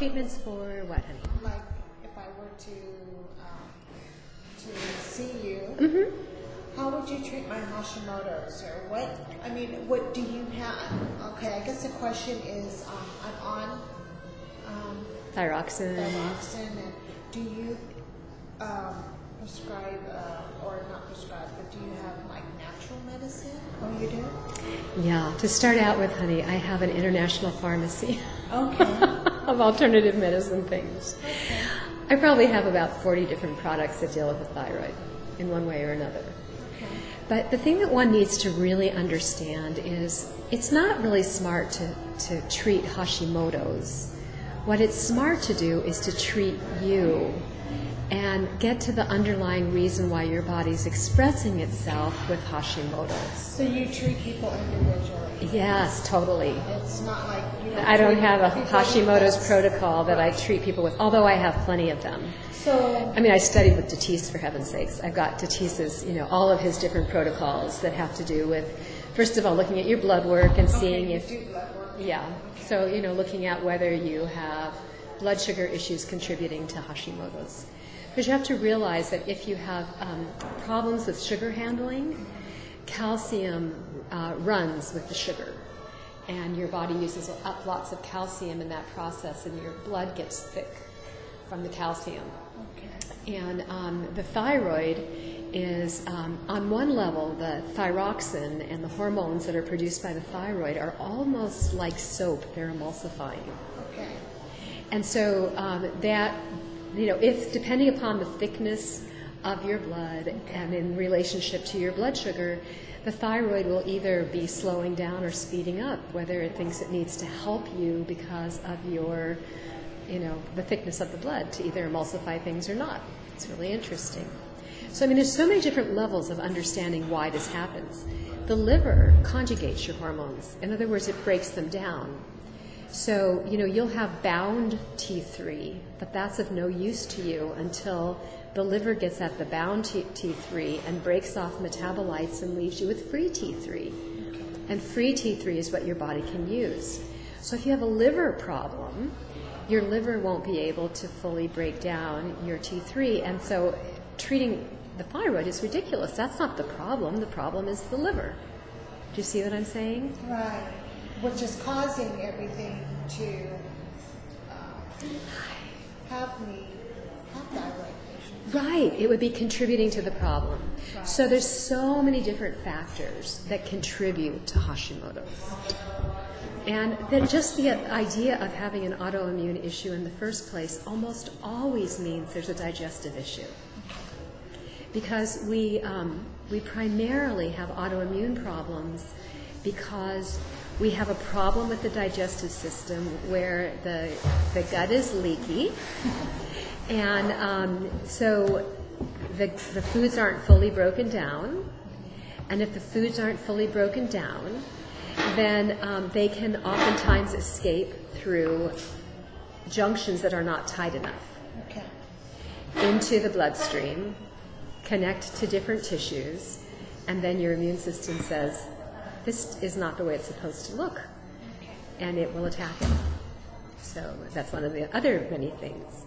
Treatments for what, honey? Like if I were to see you, how would you treat my Hashimoto's, or what? I mean, what do you have? Okay, I guess the question is, I'm on Thyroxine. And do you prescribe, or not prescribe, but do you have like natural medicine? Oh, you do? Yeah. To start out with, honey, I have an international pharmacy. Okay. Of alternative medicine things. Okay. I probably have about 40 different products that deal with the thyroid in one way or another. Okay. But the thing that one needs to really understand is it's not really smart to treat Hashimoto's. What it's smart to do is to treat you and get to the underlying reason why your body's expressing itself with Hashimoto's. So you treat people individually? Yes, totally. It's not like you I don't have a people Hashimoto's because- protocol that I treat people with, although I have plenty of them. So, I mean, I studied with Dietary, for heaven's sakes. I've got Diety's, all of his different protocols that have to do with, first of all, looking at your blood work and seeing you if... do blood work. Yeah. So, looking at whether you have blood sugar issues contributing to Hashimoto's. Because you have to realize that if you have problems with sugar handling, calcium runs with the sugar. And your body uses up lots of calcium in that process, and your blood gets thick from the calcium. Okay. And the thyroid is, on one level, the thyroxine and the hormones that are produced by the thyroid are almost like soap. They're emulsifying. Okay. And so that, if depending upon the thickness of your blood and in relationship to your blood sugar, the thyroid will either be slowing down or speeding up, whether it thinks it needs to help you because of your, the thickness of the blood to either emulsify things or not. It's really interesting. So, there's so many different levels of understanding why this happens. The liver conjugates your hormones. In other words, it breaks them down. So, you'll have bound T3, but that's of no use to you until the liver gets at the bound T3 and breaks off metabolites and leaves you with free T3. And free T3 is what your body can use. So if you have a liver problem, your liver won't be able to fully break down your T3. And so treating the thyroid is ridiculous. That's not the problem. The problem is the liver. Do you see what I'm saying? Right. Which is causing everything to have thyroid issues. Right. It would be contributing to the problem. Right. So there's so many different factors that contribute to Hashimoto's. And then just the idea of having an autoimmune issue in the first place almost always means there's a digestive issue. Because we primarily have autoimmune problems because we have a problem with the digestive system where the gut is leaky, and so the foods aren't fully broken down. And if the foods aren't fully broken down, then they can oftentimes escape through junctions that are not tight enough into the bloodstream, connect to different tissues, and then your immune system says, this is not the way it's supposed to look, and it will attack it. So that's one of the other many things.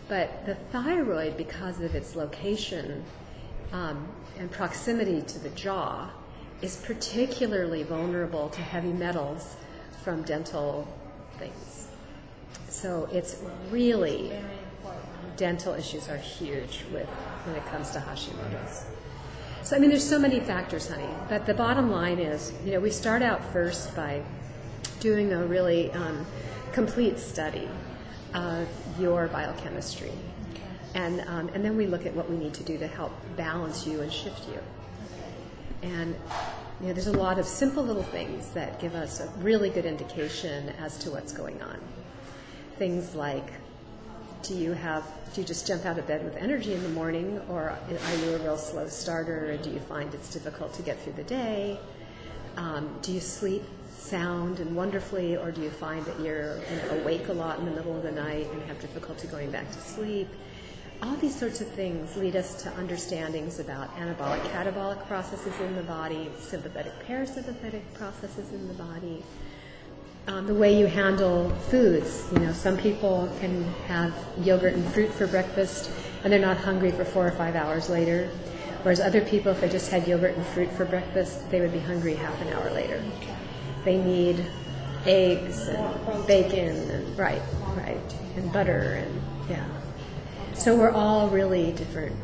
But the thyroid, because of its location and proximity to the jaw, is particularly vulnerable to heavy metals from dental things. So it's really, dental issues are huge when it comes to Hashimoto's. So, there's so many factors, honey, but the bottom line is, we start out first by doing a really complete study of your biochemistry. And then we look at what we need to do to help balance you and shift you. And there's a lot of simple little things that give us a really good indication as to what's going on. Things like, do you just jump out of bed with energy in the morning, or are you a real slow starter, or do you find it's difficult to get through the day? Do you sleep sound and wonderfully, or do you find that you're awake a lot in the middle of the night and have difficulty going back to sleep? All these sorts of things lead us to understandings about anabolic, catabolic processes in the body, sympathetic, parasympathetic processes in the body. the way you handle foods. You know, some people can have yogurt and fruit for breakfast and they're not hungry for 4 or 5 hours later. Whereas other people, if they just had yogurt and fruit for breakfast, they would be hungry half an hour later. They need eggs and bacon and right, and butter and yeah. So we're all really different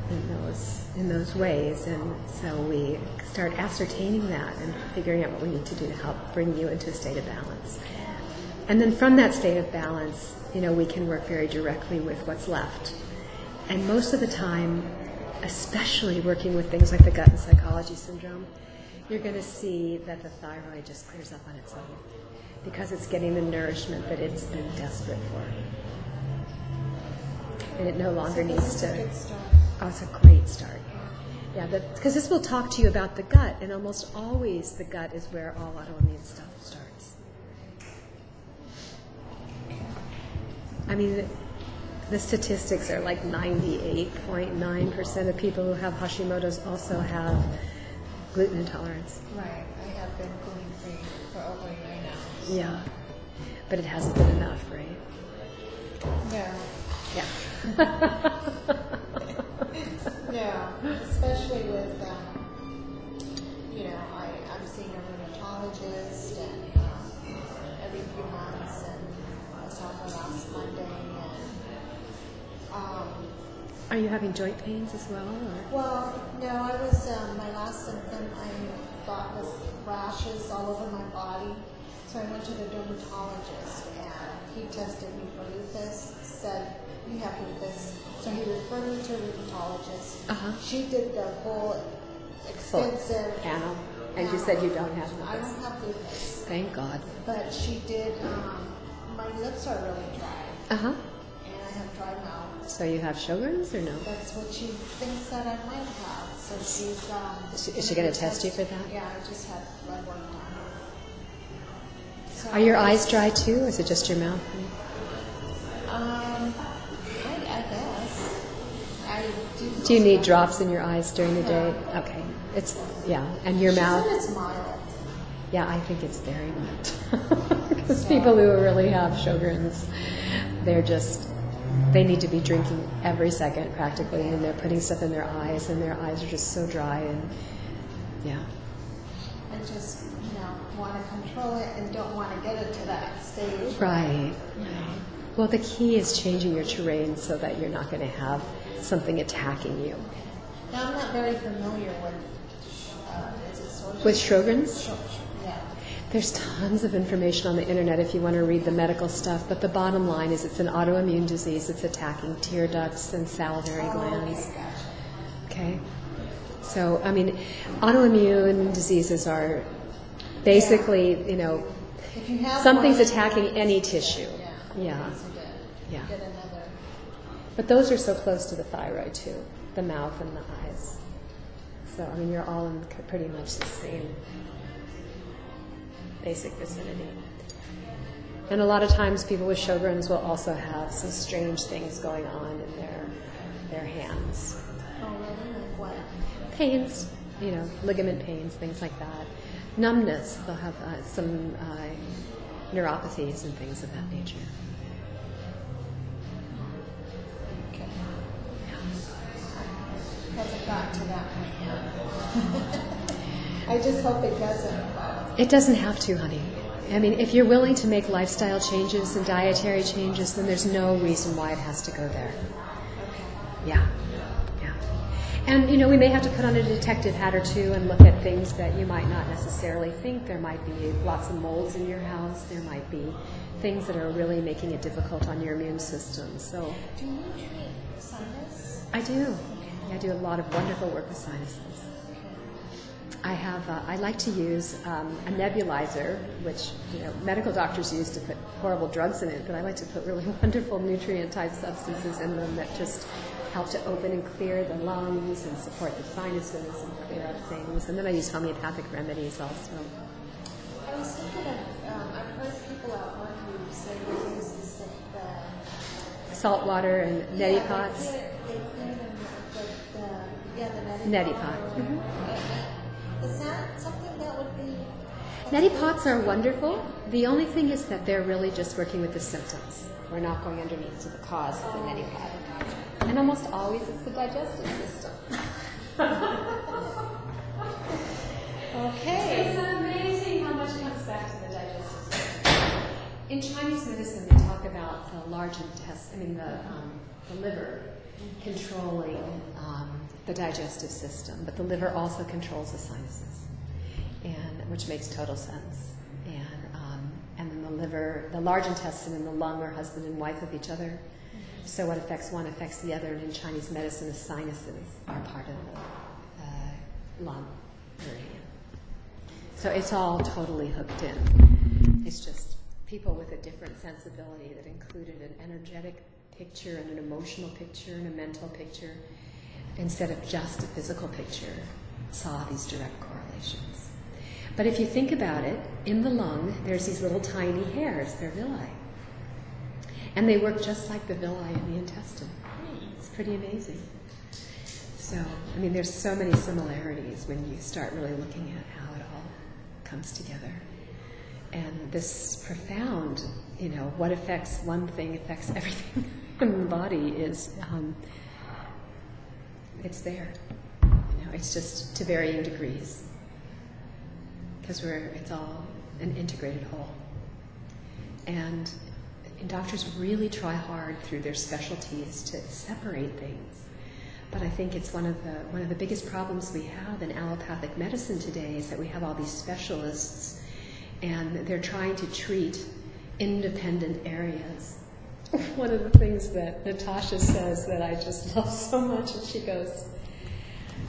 in those ways, and so we start ascertaining that and figuring out what we need to do to help bring you into a state of balance. And then from that state of balance, you know, we can work very directly with what's left. And most of the time, especially working with things like the gut and psychology syndrome, you're going to see that the thyroid just clears up on its own because it's getting the nourishment that it's been desperate for. And it no longer needs to. Oh, it's a great start. Yeah, because this will talk to you about the gut, and almost always the gut is where all autoimmune stuff starts. I mean, the statistics are like 98.9% of people who have Hashimoto's also have gluten intolerance. Right. I have been gluten-free for over a year now. Yeah. But it hasn't been enough, right? No. Yeah. No. Especially with, you know, I'm seeing a rheumatologist and every few months, and I saw her last Monday. Are you having joint pains as well? Or? Well, no, I was, my last symptom I thought was rashes all over my body. So I went to the dermatologist and he tested me for lupus, said, you have lupus. So he referred me to a rheumatologist. She did the full extensive panel. And you said you don't have lupus. I don't have lupus. Thank God. But she did, my lips are really dry. And I have dry mouth. So you have Sjogren's or no? That's what she thinks that I might have. So she's... is she going to test you for that? Yeah, I just had blood work done. So are your eyes dry too, or is it just your mouth? I guess. I do. Do you need drops in your eyes during the day? Okay. It's, yeah. And your mouth? She said it's mild. Yeah, I think it's very mild. Because people who really have Sjogren's, they're just... They need to be drinking every second practically, and they're putting stuff in their eyes, and their eyes are just so dry, and yeah. I just, you know, want to control it and don't want to get it to that stage. Right. Well, the key is changing your terrain so that you're not going to have something attacking you. Now, I'm not very familiar with Sjogren's? Yeah. There's tons of information on the internet if you want to read the medical stuff, but the bottom line is it's an autoimmune disease. It's attacking tear ducts and salivary glands. Okay, gotcha. Okay? So, I mean, autoimmune diseases are basically, you know, if you have something's one, attacking any tissue. Yeah. Yeah. But those are so close to the thyroid too, the mouth and the eyes. So, I mean, you're all in pretty much the same basic vicinity. And a lot of times people with Sjogren's will also have some strange things going on in their hands. Oh, really? Like what? Pains, you know, ligament pains, things like that. Numbness, they'll have some neuropathies and things of that nature. Okay. Hasn't got to that point yet. I just hope it doesn't. It doesn't have to, honey. I mean, if you're willing to make lifestyle changes and dietary changes, then there's no reason why it has to go there. Okay. Yeah. And, you know, we may have to put on a detective hat or two and look at things that you might not necessarily think. There might be lots of molds in your house. There might be things that are really making it difficult on your immune system. So, do you treat sinus? I do. Okay. I do a lot of wonderful work with sinuses. I like to use a nebulizer, which, you know, medical doctors use to put horrible drugs in it, but I like to put really wonderful nutrient-type substances in them that just help to open and clear the lungs and support the sinuses and clear up things. And then I use homeopathic remedies also. I was thinking of, I've heard people at work who say they use the salt water and neti pots. They clean them with the neti pot. Is that something that would be... Neti pots are wonderful. The only thing is that they're really just working with the symptoms. We're not going underneath to the cause of the neti pot. And almost always it's the digestive system. Okay. It's amazing how much comes back to the digestive system. In Chinese medicine, they talk about the large intestine, the liver controlling the digestive system, but the liver also controls the sinuses, and which makes total sense. And then the liver, the large intestine, and the lung are husband and wife of each other. So what affects one affects the other. And in Chinese medicine, the sinuses are part of the lung meridian. So it's all totally hooked in. It's just people with a different sensibility that included an energetic picture and an emotional picture and a mental picture instead of just a physical picture saw these direct correlations. But if you think about it, in the lung, there's these little tiny hairs, they're villi. And they work just like the villi in the intestine. It's pretty amazing. So, I mean, there's so many similarities when you start really looking at how it all comes together. And this profound, what affects one thing affects everything in the body is, it's there. It's just to varying degrees. Because it's all an integrated whole. And doctors really try hard through their specialties to separate things. But I think it's one of the biggest problems we have in allopathic medicine today is that we have all these specialists and they're trying to treat independent areas. One of the things that Natasha says that I just love so much, and she goes,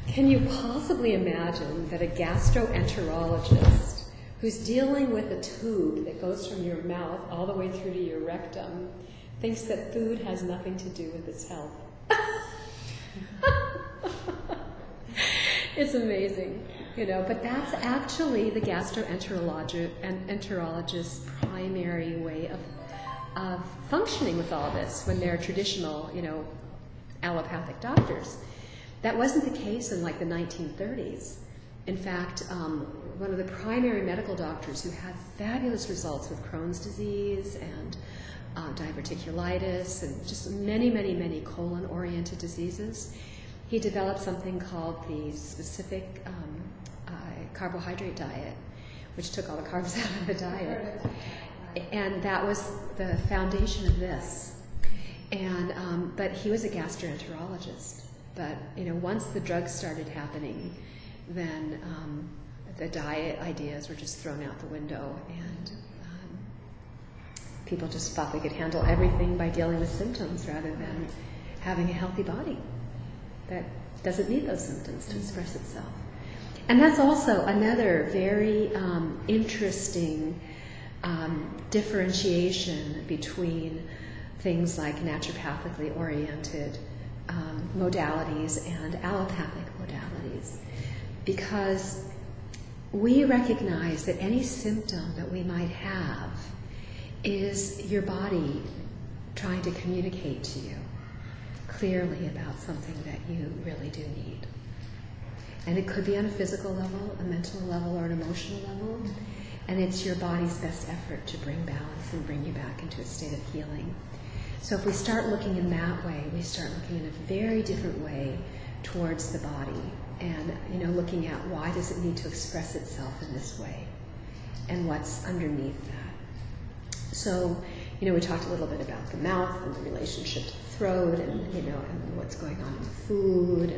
can you possibly imagine that a gastroenterologist who's dealing with a tube that goes from your mouth all the way through to your rectum thinks that food has nothing to do with its health? It's amazing, but that's actually the gastroenterologist's primary way of functioning with all this when they're traditional, allopathic doctors. That wasn't the case in like the 1930s. In fact, one of the primary medical doctors who had fabulous results with Crohn's disease and diverticulitis and just many, many, many colon-oriented diseases, he developed something called the specific carbohydrate diet, which took all the carbs out of the diet. And that was the foundation of this. And but he was a gastroenterologist. But once the drugs started happening, then the diet ideas were just thrown out the window, and people just thought they could handle everything by dealing with symptoms rather than having a healthy body that doesn't need those symptoms to express itself. And that's also another very interesting differentiation between things like naturopathically oriented modalities and allopathic modalities, because we recognize that any symptom that we might have is your body trying to communicate to you clearly about something that you really do need. And it could be on a physical level, a mental level, or an emotional level, and it's your body's best effort to bring balance and bring you back into a state of healing. So if we start looking in that way, we start looking in a very different way towards the body, and looking at why does it need to express itself in this way, and what's underneath that. So, we talked a little bit about the mouth and the relationship to the throat, and and what's going on in the food,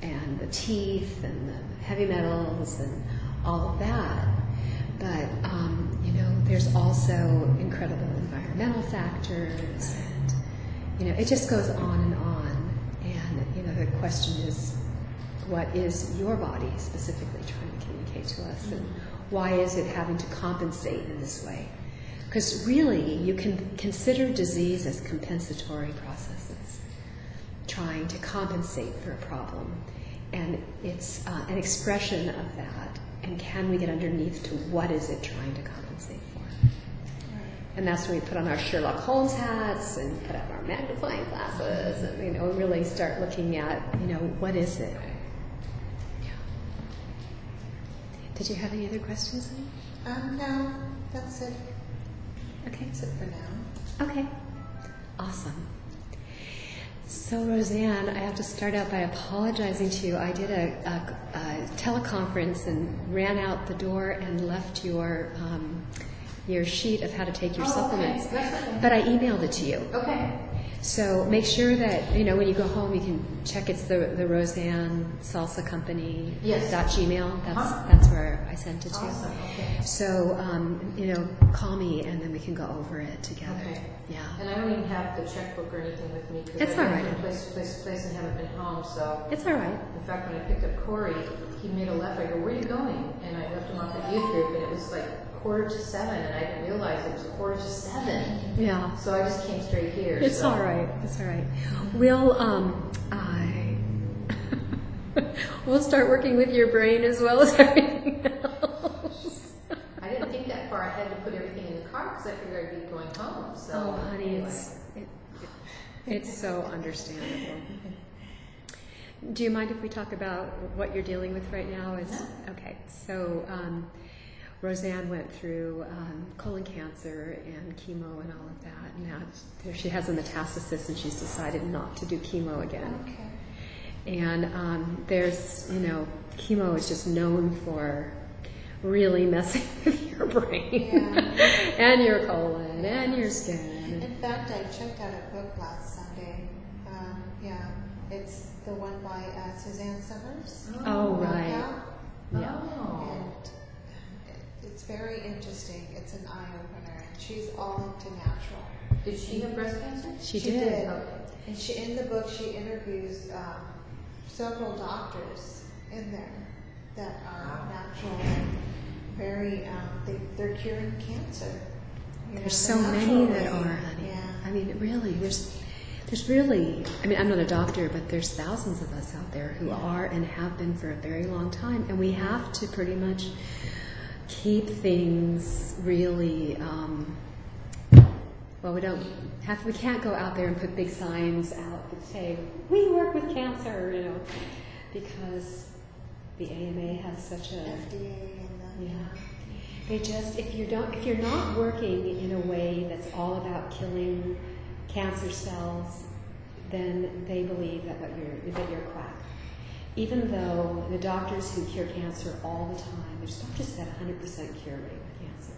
and the teeth, and the heavy metals, and all of that. But there's also incredible environmental factors, and it just goes on and on. And the question is, what is your body specifically trying to communicate to us, and why is it having to compensate in this way? Because really, you can consider disease as compensatory processes, trying to compensate for a problem, and it's an expression of that. And can we get underneath to what is it trying to compensate for? Right. And that's when we put on our Sherlock Holmes hats and put out our magnifying glasses, and really start looking at what is it? Yeah. Did you have any other questions? No, that's it. Okay. That's it for now. Okay. Awesome. So, Roseanne, I have to start out by apologizing to you. I did a teleconference and ran out the door and left your sheet of how to take your supplements. Okay. That's okay. But I emailed it to you. Okay. So make sure that, when you go home, you can check it's the Roseanne Salsa Company Yes. .gmail. Uh-huh. That's where I sent it to. Awesome. Okay. So, call me and then we can go over it together. Okay. Yeah. And I don't even have the checkbook or anything with me because It's I've all been right. from place to place to place and haven't been home. So, It's all right. in fact, when I picked up Corey, he made a left. I go, "Where are you going?" And I left him off at youth group, and it was like 6:45, and I didn't realize it was 6:45. Yeah. So I just came straight here. It's so. all right. It's all right. We'll we'll start working with your brain as well as everything else. I didn't think that far ahead to put everything in the car because I figured I'd be going home. So, Oh, honey, anyway. it's so understandable. Do you mind if we talk about what you're dealing with right now? No. Okay. So, Roseanne went through colon cancer and chemo and all of that. Now she has a metastasis, and she's decided not to do chemo again. Okay. And there's, chemo is just known for really messing with your brain and your colon and your skin. In fact, I checked out a book last Sunday. It's the one by Suzanne Summers. Oh, right. Yeah. Oh. And it's very interesting. It's an eye-opener. And she's all into natural. Did she have breast cancer? She She did. did. Okay. And in the book, she interviews several doctors in there that are natural and very, they're curing cancer. There's so many that are, honey. Yeah. I mean, really, there's really, I'm not a doctor, but there's thousands of us out there who are and have been for a very long time. And we have to pretty much keep things really, we can't go out there and put big signs out that say, we work with cancer, because the AMA has such a... FDA and Yeah. They just, if you're not working in a way that's all about killing cancer cells, then they believe that you're a quack. Even though the doctors who cure cancer all the time, there's doctors that have 100% cure rate with cancer,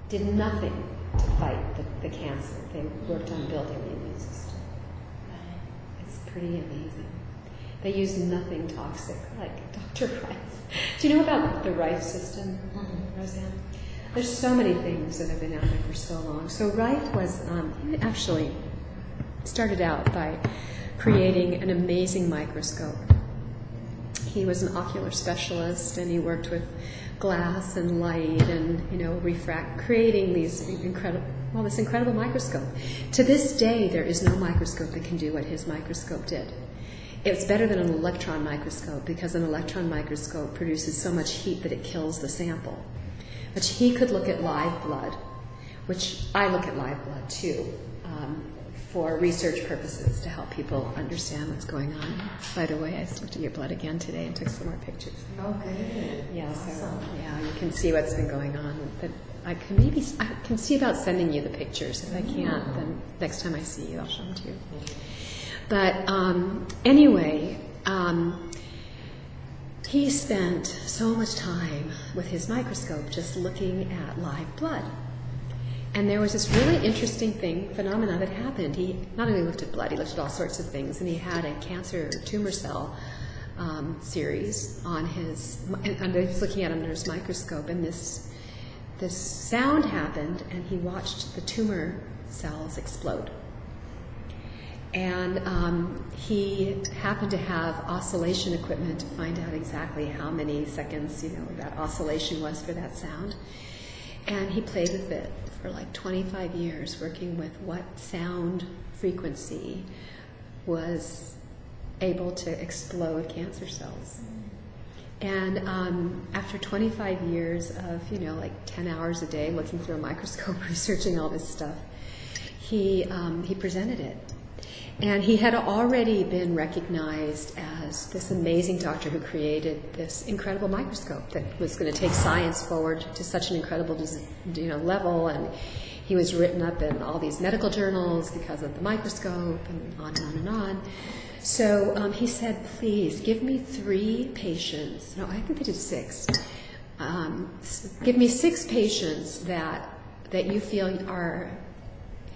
did nothing to fight the cancer. They worked on building the immune system. It's pretty amazing. They use nothing toxic, like Dr. Rice. Do you know about the Rife system, Roseanne? There's so many things that have been out there for so long. So Rife was actually started out by creating an amazing microscope. He was an ocular specialist, and he worked with glass and light and creating this incredible microscope. To this day, there is no microscope that can do what his microscope did. It's better than an electron microscope because an electron microscope produces so much heat that it kills the sample. But he could look at live blood, which I look at live blood too, for research purposes to help people understand what's going on. By the way, I just looked at your blood again today and took some more pictures. Oh, good. Yeah, so Awesome. you can see what's been going on. But I can see about sending you the pictures. If I can't, then next time I see you, I'll show them to you. But anyway, he spent so much time with his microscope just looking at live blood. And there was this really interesting phenomena that happened. He not only looked at blood, he looked at all sorts of things, and he had a cancer tumor cell series on his, and he was looking at it under his microscope, and this sound happened, and he watched the tumor cells explode. And he happened to have oscillation equipment to find out exactly how many seconds, that oscillation was for that sound. And he played with it for like 25 years, working with what sound frequency was able to explode cancer cells. And after 25 years of, 10 hours a day looking through a microscope, researching all this stuff, he presented it. And he had already been recognized as this amazing doctor who created this incredible microscope that was going to take science forward to such an incredible level. And he was written up in all these medical journals because of the microscope, and on and on and on. So he said, please, give me 3 patients. No, I think they did 6. Give me 6 patients that you feel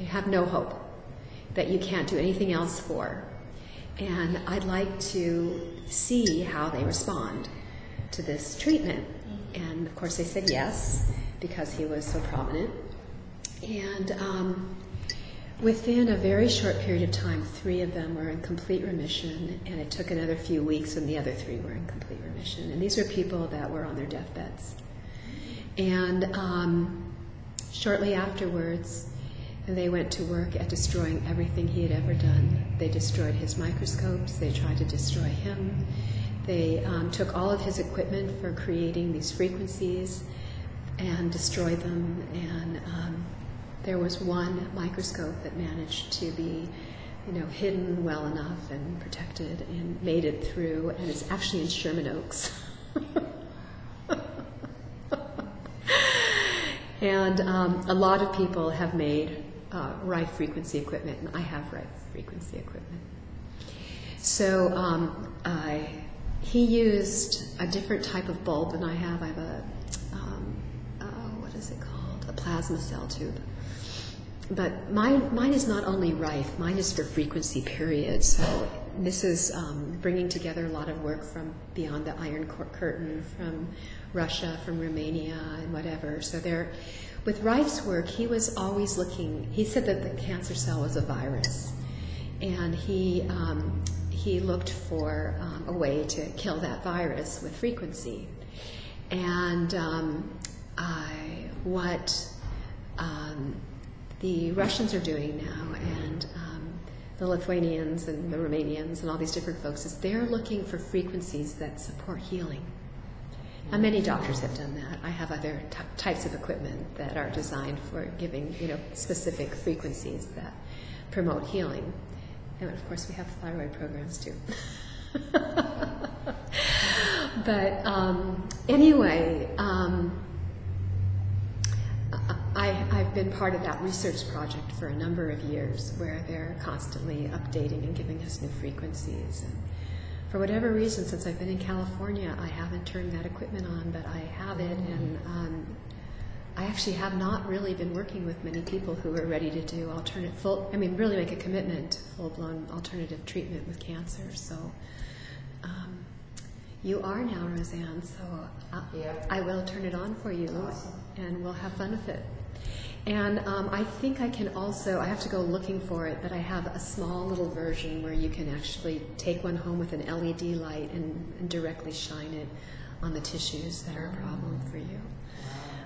have no hope, that you can't do anything else for. And I'd like to see how they respond to this treatment. And of course they said yes, because he was so prominent. And within a very short period of time, 3 of them were in complete remission, and it took another few weeks when the other 3 were in complete remission. And these were people that were on their deathbeds. And shortly afterwards, they went to work at destroying everything he had ever done. They destroyed his microscopes. They tried to destroy him. They took all of his equipment for creating these frequencies and destroyed them. And there was one microscope that managed to be, hidden well enough and protected and made it through. And it's actually in Sherman Oaks. And a lot of people have made Rife frequency equipment, and I have Rife frequency equipment. So he used a different type of bulb than I have. I have a, what is it called? A plasma cell tube. But mine is not only Rife, mine is for frequency period. So this is bringing together a lot of work from beyond the Iron Curtain, from Russia, from Romania, and whatever. So with Rife's work, he was always looking. He said that the cancer cell was a virus, and he looked for a way to kill that virus with frequency. And what the Russians are doing now, and the Lithuanians and the Romanians and all these different folks, is they're looking for frequencies that support healing. And many doctors have done that. I have other types of equipment that are designed for giving, specific frequencies that promote healing. And of course, we have thyroid programs too. But anyway, I've been part of that research project for a number of years, where they're constantly updating and giving us new frequencies. And for whatever reason, since I've been in California, I haven't turned that equipment on, but I have it, and I actually have not really been working with many people who are ready to do really make a commitment to full-blown alternative treatment with cancer. So you are now, Roseanne, so I will turn it on for you, awesome. And we'll have fun with it. And I think I can also, I have to go looking for it, but I have a small little version where you can actually take one home with an LED light and directly shine it on the tissues that are a problem for you.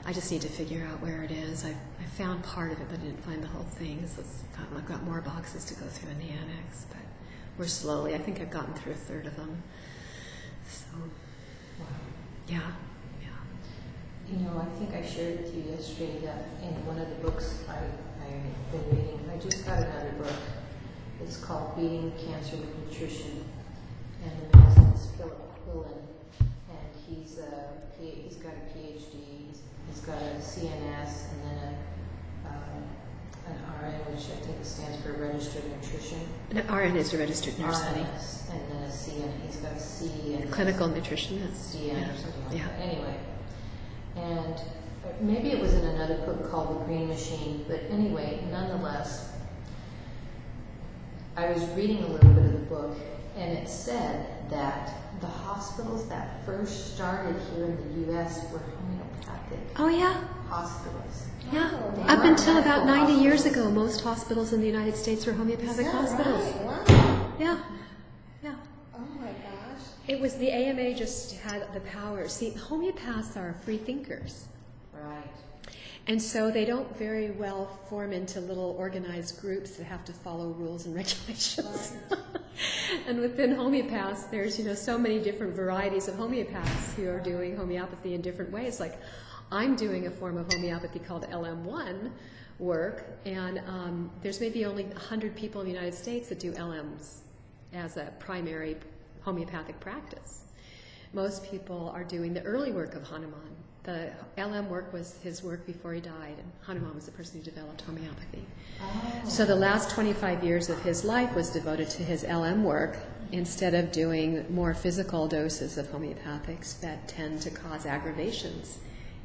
I just need to figure out where it is. I found part of it, but I didn't find the whole thing. So I've got more boxes to go through in the annex, but we're slowly. I think I've gotten through a third of them. So, yeah. I think I shared with you yesterday that in one of the books I've been reading, I just got another book. It's called Beating Cancer with Nutrition, and the man's name is Philip Quillen, and he's got a PhD, he's got a CNS, and then an RN, which I think stands for Registered Nutrition. An RN is a registered nurse, honey. And then a CN, he's got a C and clinical nutritionist. CN or something like that. Anyway. And maybe it was in another book called The Green Machine, but anyway, nonetheless, I was reading a little bit of the book, and it said that the hospitals that first started here in the U.S. were homeopathic. Oh, yeah? Hospitals. Yeah. Up until about 90 years ago, most hospitals in the United States were homeopathic hospitals. Right? Wow. Yeah. Yeah. Oh my gosh. It was the AMA just had the power. See, homeopaths are free thinkers. Right. And so they don't very well form into little organized groups that have to follow rules and regulations. Right. And within homeopaths, there's so many different varieties of homeopaths who are doing homeopathy in different ways. Like I'm doing a form of homeopathy called LM1, work, and there's maybe only 100 people in the United States that do LMs as a primary homeopathic practice. Most people are doing the early work of Hanuman. The LM work was his work before he died, and Hanuman was the person who developed homeopathy. Oh. So the last 25 years of his life was devoted to his LM work instead of doing more physical doses of homeopathics that tend to cause aggravations.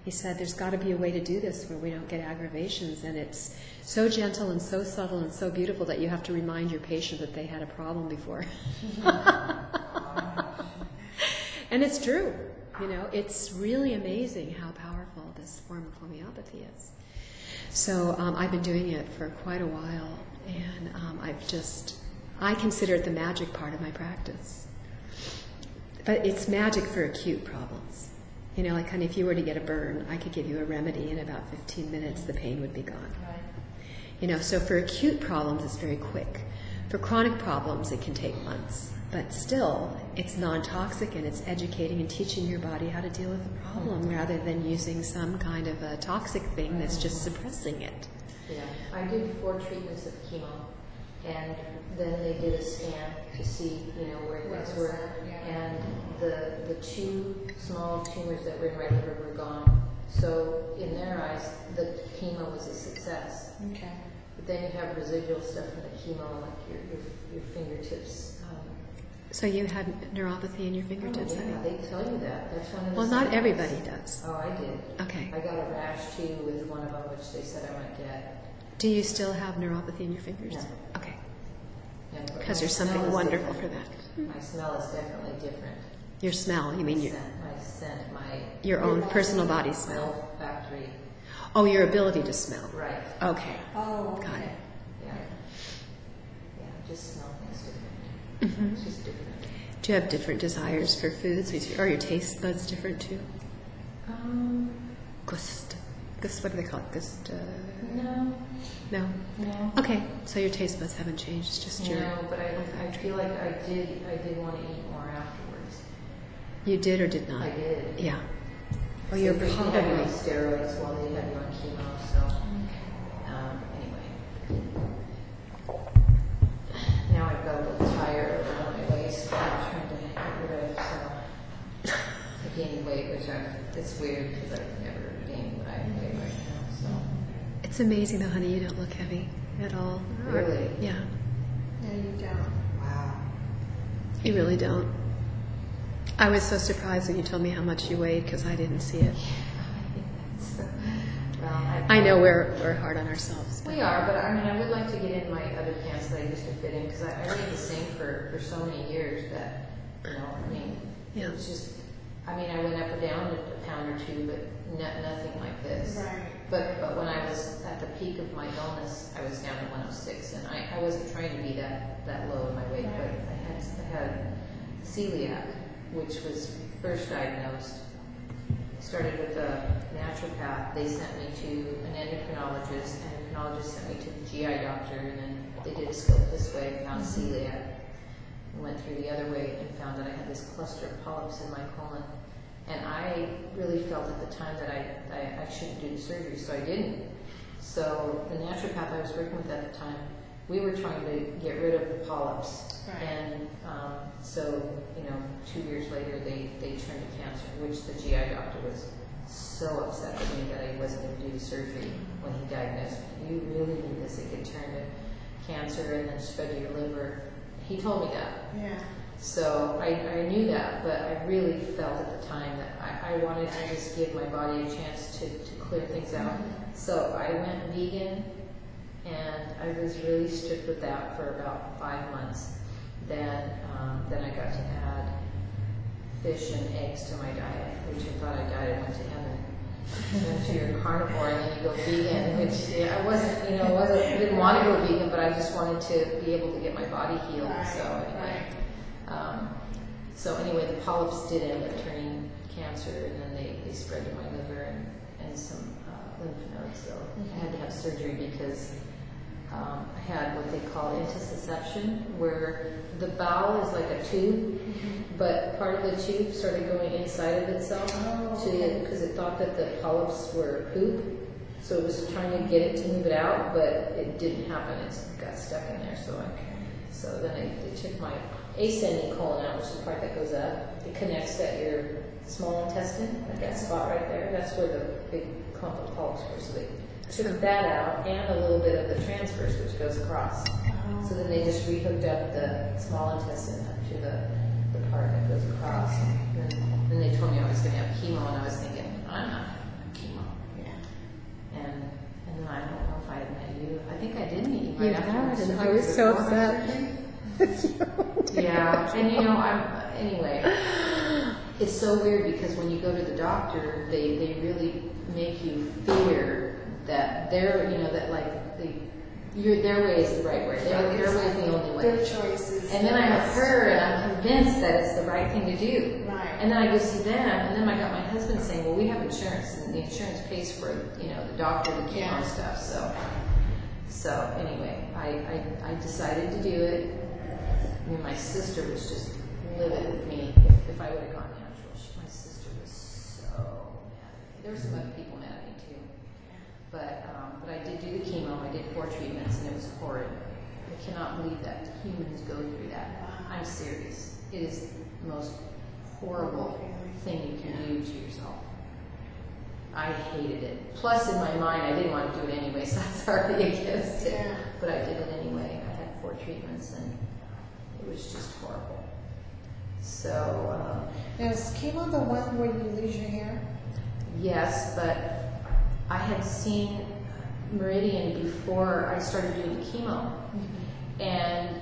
He said there's got to be a way to do this where we don't get aggravations, and it's so gentle and so subtle and so beautiful that you have to remind your patient that they had a problem before. And it's true. You know, it's really amazing how powerful this form of homeopathy is. So I've been doing it for quite a while, and I consider it the magic part of my practice. But it's magic for acute problems. You know, like kind of if you were to get a burn, I could give you a remedy in about 15 minutes, the pain would be gone. Right. You know, so for acute problems, it's very quick. For chronic problems, it can take months. But still, it's non-toxic, and it's educating and teaching your body how to deal with the problem rather than using some kind of a toxic thing that's just suppressing it. Yeah, I did 4 treatments of chemo, and then they did a scan to see, you know, where things were. Yeah. And the 2 small tumors that were in my liver were gone. So in their eyes, the chemo was a success. Okay. But then you have residual stuff from the chemo, like your fingertips. So you had neuropathy in your Oh, fingertips? yeah, they tell you that. That's one of the Well, not signs. everybody does. Oh, I did. Okay. I got a rash too with one of them, which they said I might get. Do you still have neuropathy in your fingers? No. Okay. Yeah, but Because my there's something smell is wonderful different. for that. My smell is definitely different. Your smell, you mean My scent, your own personal body my smell. olfactory. Oh, your ability to smell. Right. Okay. Oh, okay. Got it. Yeah. Yeah, just smell things different. It's just different. Do you have different desires for foods? Are your taste buds different too? What do they call it? No. No? No. Okay, so your taste buds haven't changed, it's just your... No, but I feel like I did want to eat more afterwards. You did or did not? I did. Yeah. Well, you're They had me on probably... steroids while they had me on chemo, so anyway. Now I've got a little tire around my waist that I'm trying to get rid of, so I gained weight, which it's weird because I've never gained what I weigh right now, so. It's amazing though, honey, you don't look heavy at all. Really? Yeah. No, you don't. Wow. You really don't. I was so surprised when you told me how much you weighed because I didn't see it. Well, I know we're hard on ourselves. We are, but I mean, I would like to get in my other pants that I used to fit in because I weighed the same for so many years that, you know, I mean, Yeah. it was just, I mean, I went up or down a pound or 2, but nothing like this. Right. But when I was at the peak of my illness, I was down to 106, and I wasn't trying to be that low in my weight, but I had celiac, which was first diagnosed. Started with a naturopath. They sent me to an endocrinologist. Endocrinologist sent me to the GI doctor, and then they did a scope this way and found celiac. And went through the other way and found that I had this cluster of polyps in my colon. And I really felt at the time that I shouldn't do the surgery, so I didn't. So the naturopath I was working with at the time, we were trying to get rid of the polyps. Right. And so, you know, 2 years later, they turned to cancer, which the GI doctor was so upset with me that I wasn't going to do the surgery when he diagnosed me. You really need this. It could turn to cancer and then spread to your liver. He told me that. Yeah. So I knew that, but I really felt at the time that I wanted to just give my body a chance to clear things out. So I went vegan, and I was really strict with that for about 5 months. Then I got to add fish and eggs to my diet, which I thought I died and went to heaven. And then you're a carnivore, and then you go vegan, which I wasn't, you know, I didn't want to go vegan, but I just wanted to be able to get my body healed. So anyway, the polyps did end up turning cancer, and then they spread to my liver and some lymph nodes. So I had to have surgery because I had what they call intussusception, where the bowel is like a tube, but part of the tube started going inside of itself because it thought that the polyps were poop. So it was trying to get it to move it out, but it didn't happen. It got stuck in there. So then I took my ascending colon out, which is the part that goes up. It connects at your small intestine, at that spot right there. That's where the big clump of polyps were. So they took that out and a little bit of the transverse, which goes across. So then they just rehooked up the small intestine up to the part that goes across. And then they told me I was going to have chemo, and I was thinking, I'm not having chemo. Yeah. And then I don't know if I had met you. I think I did meet you right after. And I was so upset. Yeah, and anyway, it's so weird because when you go to the doctor, they really make you fear that their way is the right way. Their way is the only way. Their choices. And then I have her, and I'm convinced that it's the right thing to do. Right. And then I go see them, and then I got my husband saying, well, we have insurance, and the insurance pays for, the doctor, the chemo stuff. So anyway, I decided to do it. I mean, my sister was just livid with me if I would have gone natural. My sister was so mad at me. There were some other people mad at me too. But I did do the chemo. I did 4 treatments, and it was horrid. I cannot believe that humans go through that. I'm serious. It is the most horrible thing you can do to yourself. I hated it. Plus, in my mind, I didn't want to do it anyway, so I was already against it. Yeah. But I did it anyway. I had 4 treatments, and it was just horrible. So, Now, is chemo the one where you lose your hair? yes, but I had seen Meridian before I started doing the chemo. And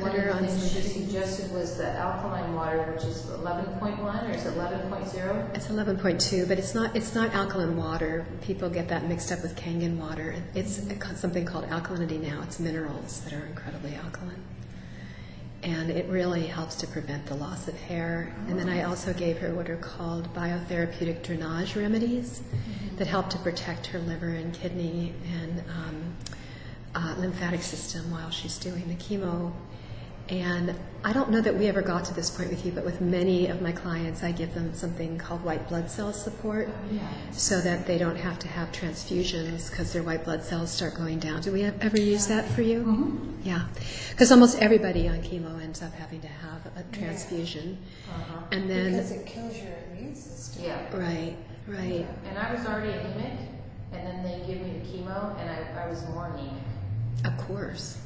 one of the things she suggested was the alkaline water, which is 11.1, or is it 11.0? It's 11.2, but it's not alkaline water. People get that mixed up with Kangen water. It's something called alkalinity now. It's minerals that are incredibly alkaline. And it really helps to prevent the loss of hair. And then I also gave her what are called biotherapeutic drainage remedies that help to protect her liver and kidney and lymphatic system while she's doing the chemo. And I don't know that we ever got to this point with you, but with many of my clients, I give them something called white blood cell support so that they don't have to have transfusions because their white blood cells start going down. Do we ever use that for you? Mm-hmm. Yeah. Because almost everybody on chemo ends up having to have a transfusion. And then, because it kills your immune system. Yeah. Right. And I was already anemic, and then they give me the chemo, and I was more anemic. Of course.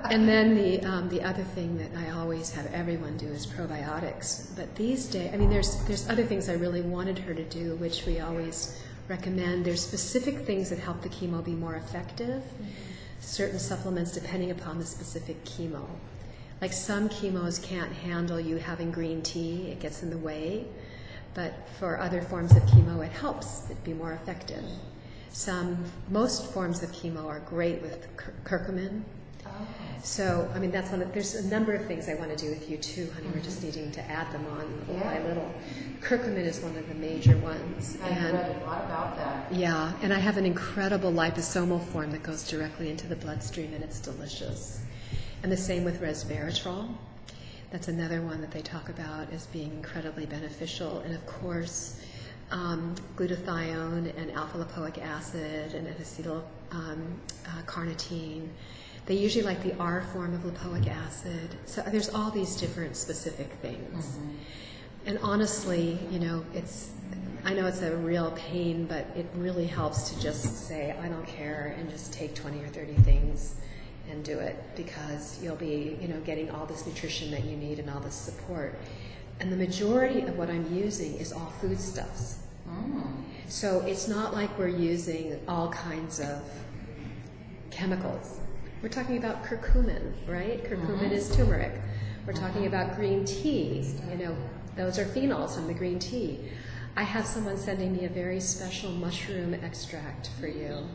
And then the other thing that I always have everyone do is probiotics. But these days, I mean, there's other things I really wanted her to do, which we always recommend. There's specific things that help the chemo be more effective. Certain supplements depending upon the specific chemo. Like some chemos can't handle you having green tea; it gets in the way. But for other forms of chemo, it helps it be more effective. Most forms of chemo are great with curcumin. So, I mean, there's a number of things I want to do with you too, honey. We're just needing to add them on little by little. Curcumin is one of the major ones. I've read a lot about that. Yeah, and I have an incredible liposomal form that goes directly into the bloodstream, and it's delicious. And the same with resveratrol. That's another one that they talk about as being incredibly beneficial. And of course, glutathione and alpha-lipoic acid and N-acetyl carnitine. They usually like the R form of lipoic acid. So there's all these different specific things. And honestly, I know it's a real pain, but it really helps to just say, I don't care, and just take 20 or 30 things and do it, because you'll be, getting all this nutrition that you need and all this support. And the majority of what I'm using is all foodstuffs. So it's not like we're using all kinds of chemicals. We're talking about curcumin, right? Curcumin is turmeric. We're talking about green tea. Those are phenols from the green tea. I have someone sending me a very special mushroom extract for you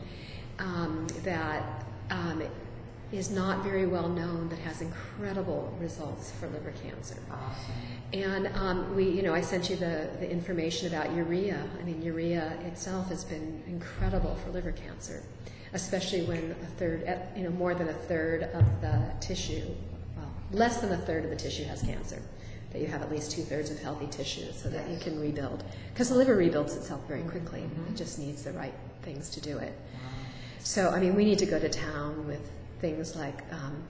that is not very well known, but has incredible results for liver cancer. And I sent you the information about urea. I mean, urea itself has been incredible for liver cancer, especially when more than a third of the tissue, well, less than a third of the tissue has cancer. that you have at least 2/3 of healthy tissue so that you can rebuild. Because the liver rebuilds itself very quickly. It just needs the right things to do it. So, I mean, we need to go to town with things like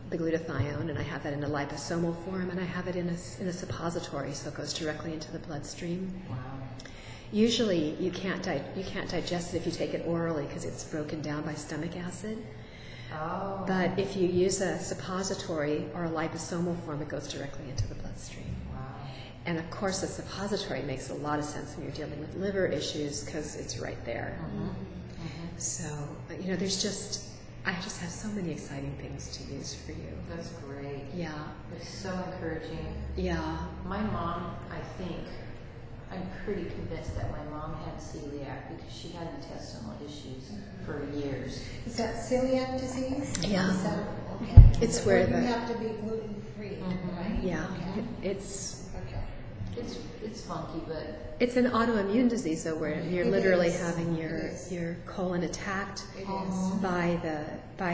the glutathione, and I have that in a liposomal form, and I have it in a suppository, so it goes directly into the bloodstream. Wow. Usually, you can't digest it if you take it orally because it's broken down by stomach acid. Oh. But if you use a suppository or a liposomal form, it goes directly into the bloodstream. Wow. And of course, the suppository makes a lot of sense when you're dealing with liver issues because it's right there. So, you know, I just have so many exciting things to use for you. That's great. Yeah. It's so encouraging. Yeah. My mom, I'm pretty convinced that my mom had celiac because she had intestinal issues for years. Is that celiac disease? Yeah. Is that, okay. It's where you have to be gluten-free, right? Yeah. Okay. It's funky, but It's an autoimmune disease, though, where you're It literally is. having It is. your colon attacked It is. by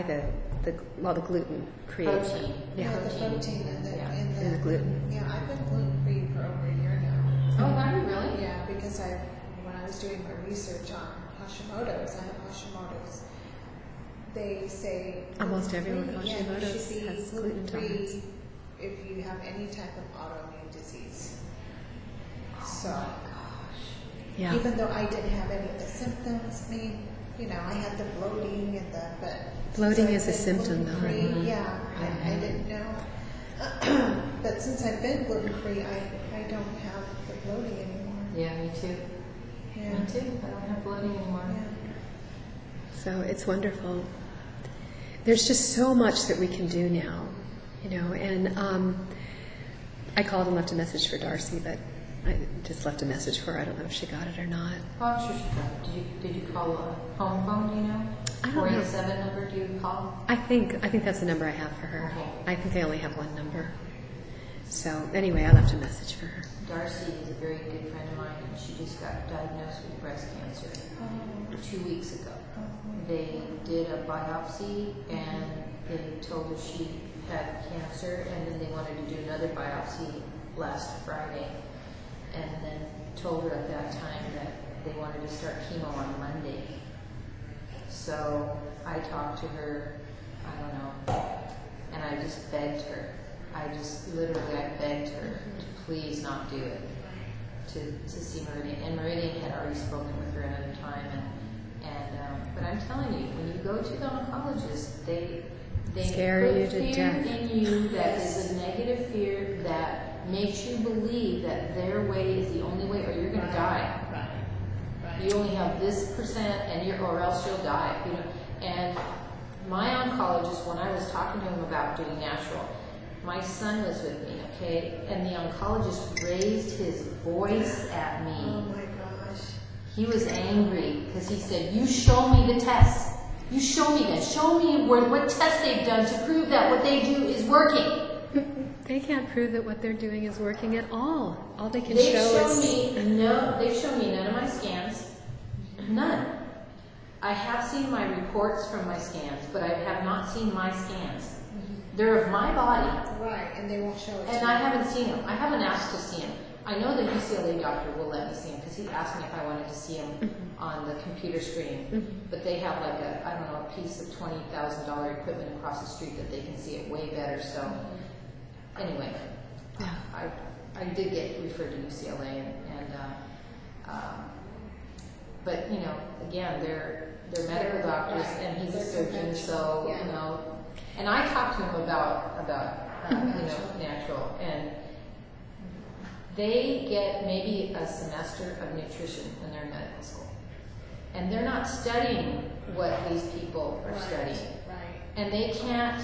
the gluten creates protein. Yeah, the protein in the gluten. Yeah, I've been gluten-free for over a year now. Oh, have you really? Yeah, because when I was doing my research on Hashimoto's, I have Hashimoto's. They say Almost everyone with gluten-free, Hashimoto's you should be has gluten gluten-free intolerance. if you have any type of autoimmune disease. So, Yeah. even though I didn't have any of the symptoms, I mean, you know, I had the bloating and but Bloating since is a I've been symptom, though. gluten-free, yeah, I didn't know. But since I've been gluten-free, I don't have the bloating anymore. Yeah, me too. Yeah. Me too. I don't have bloating anymore. Yeah. So it's wonderful. There's just so much that we can do now, you know. And I called and left a message for Darcy, but I just left a message for her. I don't know if she got it or not. Oh, I'm sure she got it. Did you call a home phone? Do you know? I don't know. 487 number? Do you call? I think that's the number I have for her. Okay. I think I only have one number. So anyway, I left a message for her. Darcy is a very good friend of mine, and she just got diagnosed with breast cancer 2 weeks ago. They did a biopsy, and they told her she had cancer, and then they wanted to do another biopsy last Friday, and then told her at that time that they wanted to start chemo on Monday. So I talked to her, I don't know, and I just begged her. I begged her to please not do it, to see Meridian. And Meridian had already spoken with her another time, but I'm telling you, when you go to the oncologist, they Scare put you to fear death. in you that is a negative fear that makes you believe that their way is the only way, or you're going to die. Right. You only have this percent, or else you'll die. If you don't. And my oncologist, when I was talking to him about doing natural, my son was with me, okay, and the oncologist raised his voice at me. Oh my gosh. He was angry because he said, "You show me the tests. You show me that. Show me what tests they've done to prove that what they do is working." They can't prove that what they're doing is working at all. All they can They've show shown is... they've shown me none of my scans. None. I have seen my reports from my scans, but I have not seen my scans. They're of my body. Right, and they won't show it to And you. I haven't seen him. I haven't asked to see him. I know the UCLA doctor will let me see him because he asked me if I wanted to see him on the computer screen. But they have like a piece of $20,000 equipment across the street that they can see it way better. So anyway, I did get referred to UCLA, but you know, again, they're medical doctors, Right. and he's a They're surgeon, conventional, so yeah. you know. And I talked to him about natural, and they get maybe a semester of nutrition when they're in medical school, and they're not studying what these people are studying, Right. and they can't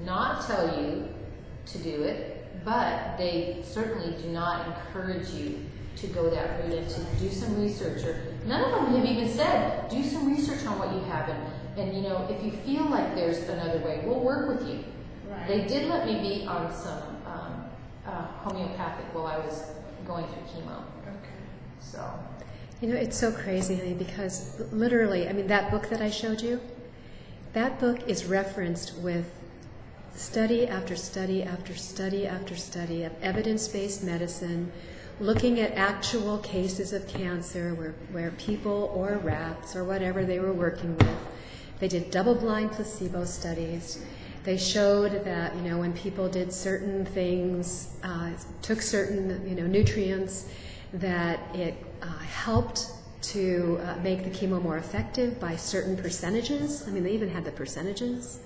not tell you to do it, but they certainly do not encourage you to go that route and to do some research. Or none of them have even said, do some research on what you have, and you know, if you feel like there's another way, we'll work with you. Right. They did let me be on some homeopathic while I was going through chemo. Okay. So, You know, it's so crazy, honey, because literally, I mean, that book that I showed you, that book is referenced with study after study after study after study of evidence-based medicine, looking at actual cases of cancer where people or rats or whatever they were working with, they did double-blind placebo studies. They showed that, when people did certain things, took certain, nutrients, that it helped to make the chemo more effective by certain percentages. I mean, they even had the percentages.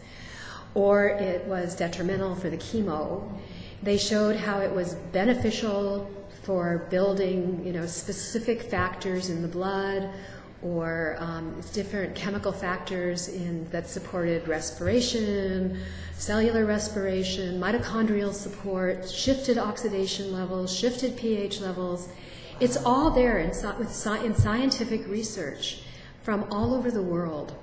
Or it was detrimental for the chemo. They showed how it was beneficial for building, specific factors in the blood, or different chemical factors that supported respiration, cellular respiration, mitochondrial support, shifted oxidation levels, shifted pH levels. It's all there in scientific research from all over the world.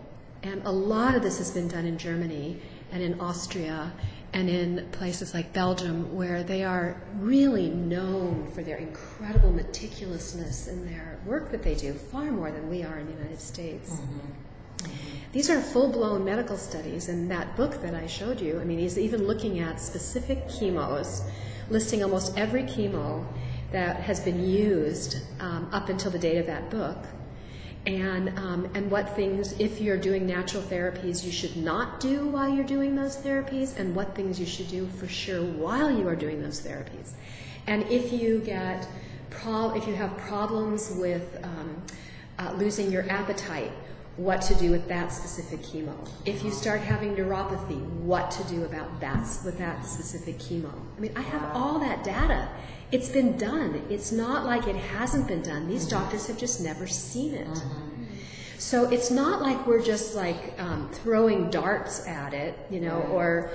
And a lot of this has been done in Germany and in Austria and in places like Belgium, where they are really known for their incredible meticulousness in their work that they do, far more than we are in the United States. Mm-hmm. Mm-hmm. These are full-blown medical studies, and that book that I showed you, he's even looking at specific chemos, listing almost every chemo that has been used up until the date of that book, and what things, if you're doing natural therapies, you should not do while you're doing those therapies, and what things you should do for sure while you are doing those therapies. And if you get if you have problems with losing your appetite, what to do with that specific chemo. If you start having neuropathy, what to do about that with that specific chemo. I have all that data. It's been done. It's not like it hasn't been done. These doctors have just never seen it. Mm-hmm. So it's not like we're just throwing darts at it, or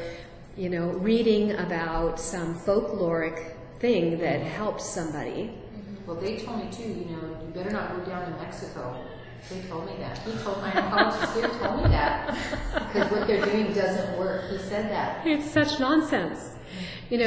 reading about some folkloric thing that helps somebody. Well, they told me too, you better not go down to Mexico. They told me that. He told my oncologist here told me that, because what they're doing doesn't work. He said that. It's such nonsense.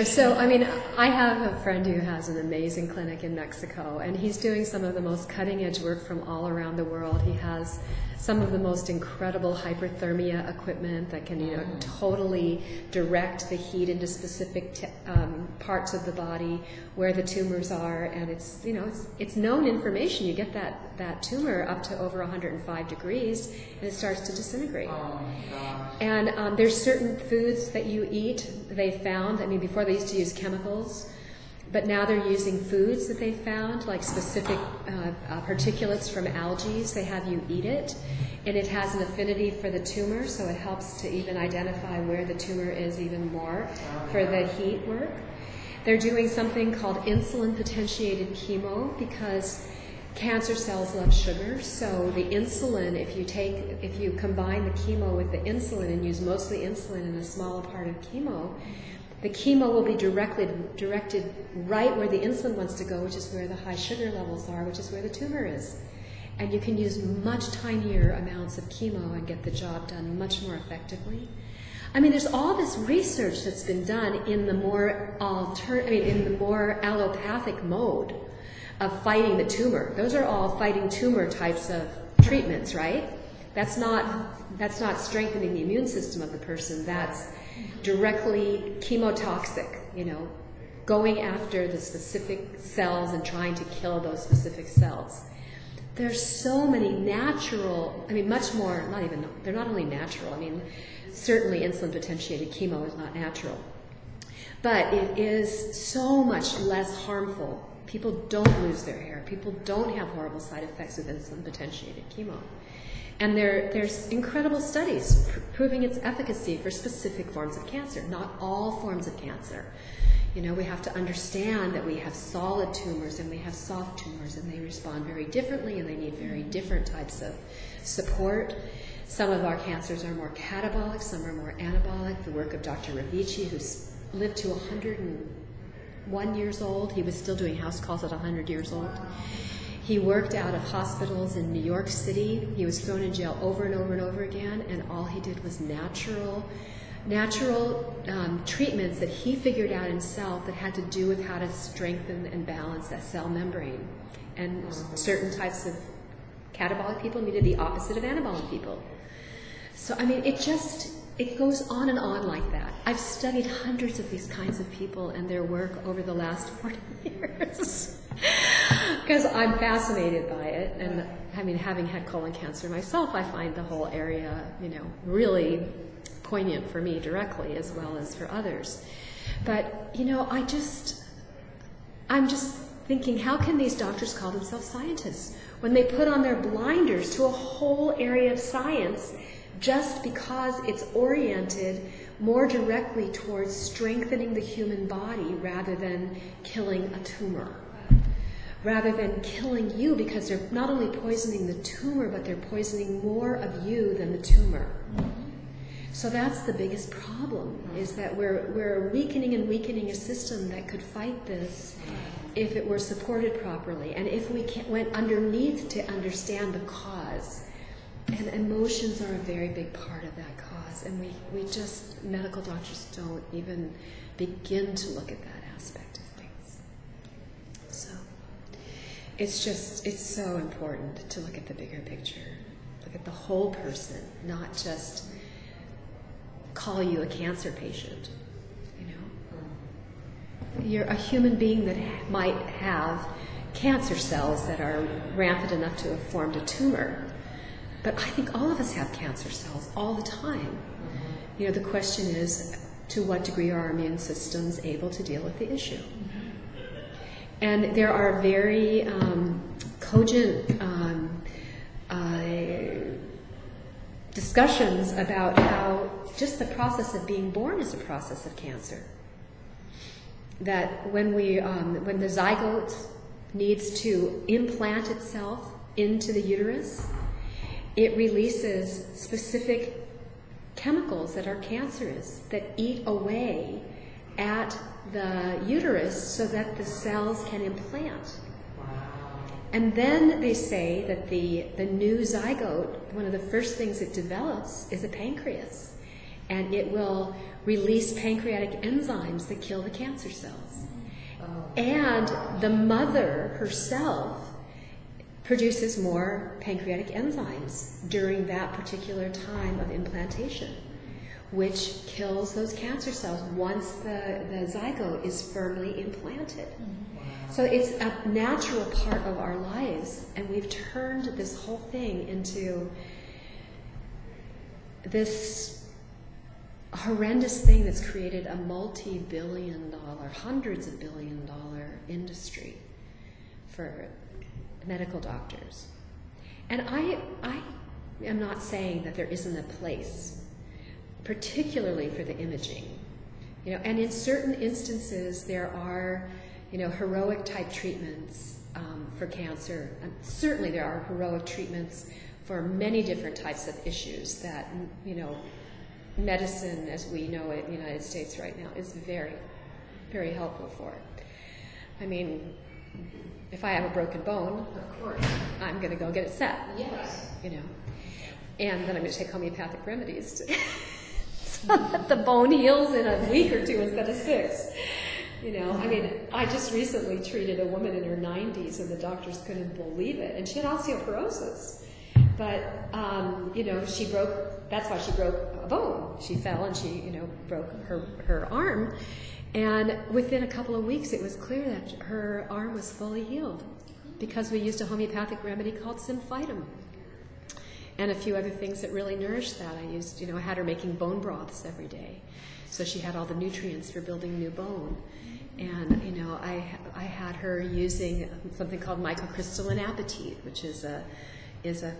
So, I have a friend who has an amazing clinic in Mexico, and he's doing some of the most cutting-edge work from all around the world. He has some of the most incredible hyperthermia equipment that can, totally direct the heat into specific parts of the body where the tumors are, and it's known information. You get that tumor up to over 105 degrees, and it starts to disintegrate. Oh my gosh. And there's certain foods that you eat, they found, before they used to use chemicals, but now they're using foods that they found, like specific particulates from algae. They have you eat it, and it has an affinity for the tumor, so it helps to even identify where the tumor is even more for the heat work. They're doing something called insulin-potentiated chemo, because cancer cells love sugar, so the insulin, if you combine the chemo with the insulin and use mostly insulin in a smaller part of chemo, the chemo will be directed right where the insulin wants to go, which is where the high sugar levels are, which is where the tumor is. And you can use much tinier amounts of chemo and get the job done much more effectively. There's all this research that's been done in the more allopathic mode of fighting the tumor. Those are all fighting tumor types of treatments, right? That's not strengthening the immune system of the person. That's directly chemotoxic, going after the specific cells and trying to kill those specific cells. There's so many natural, much more, they're not only natural, certainly insulin-potentiated chemo is not natural, but it is so much less harmful. People don't lose their hair. People don't have horrible side effects with insulin-potentiated chemo. And there's incredible studies proving its efficacy for specific forms of cancer, not all forms of cancer. We have to understand that we have solid tumors and we have soft tumors, and they respond very differently, and they need very different types of support. Some of our cancers are more catabolic, some are more anabolic. The work of Dr. Ravici, who's lived to 101 years old, he was still doing house calls at 100 years old. He worked out of hospitals in New York City. He was thrown in jail over and over and over again, and all he did was natural treatments that he figured out himself that had to do with how to strengthen and balance that cell membrane. And certain types of catabolic people needed the opposite of anabolic people. So, it goes on and on like that. I've studied hundreds of these kinds of people and their work over the last 40 years because I'm fascinated by it. And I mean, having had colon cancer myself, I find the whole area, really poignant for me directly as well as for others. But, I'm just thinking, how can these doctors call themselves scientists when they put on their blinders to a whole area of science just because it's oriented more directly towards strengthening the human body rather than killing a tumor, rather than killing you, because they're not only poisoning the tumor, but they're poisoning more of you than the tumor. So that's the biggest problem, is that we're weakening and weakening a system that could fight this if it were supported properly, and if we went underneath to understand the cause. And emotions are a very big part of that cause, and we just, medical doctors don't even begin to look at that aspect of things. So it's so important to look at the bigger picture, look at the whole person, not just call you a cancer patient. You're a human being that might have cancer cells that are rampant enough to have formed a tumor. But I think all of us have cancer cells all the time. The question is, to what degree are our immune systems able to deal with the issue? And there are very cogent discussions about how just the process of being born is a process of cancer. That when the zygote needs to implant itself into the uterus, it releases specific chemicals that are cancerous that eat away at the uterus so that the cells can implant. And then they say that the new zygote, one of the first things it develops is a pancreas. And it will release pancreatic enzymes that kill the cancer cells. And the mother herself produces more pancreatic enzymes during that particular time of implantation, which kills those cancer cells once the zygote is firmly implanted. So it's a natural part of our lives, and we've turned this whole thing into this horrendous thing that's created a multi-billion-dollar, hundreds of billion-dollar industry for medical doctors. And I am not saying that there isn't a place, particularly for the imaging. And in certain instances there are, heroic type treatments for cancer. And certainly there are heroic treatments for many different types of issues that, medicine as we know it in the United States right now is very, very helpful for it. I mean, if I have a broken bone, Of course. I'm going to go get it set. Yes. And then I'm going to take homeopathic remedies so that the bone heals in a week or two instead of 6. I mean, I just recently treated a woman in her 90s, and the doctors couldn't believe it. And she had osteoporosis. But, she broke, that's why she broke a bone. She fell and she, broke her arm. And within a couple of weeks, it was clear that her arm was fully healed because we used a homeopathic remedy called symphytum. And a few other things that really nourished that. I used, I had her making bone broths every day. So she had all the nutrients for building new bone. And, I had her using something called microcrystalline apatite, which is a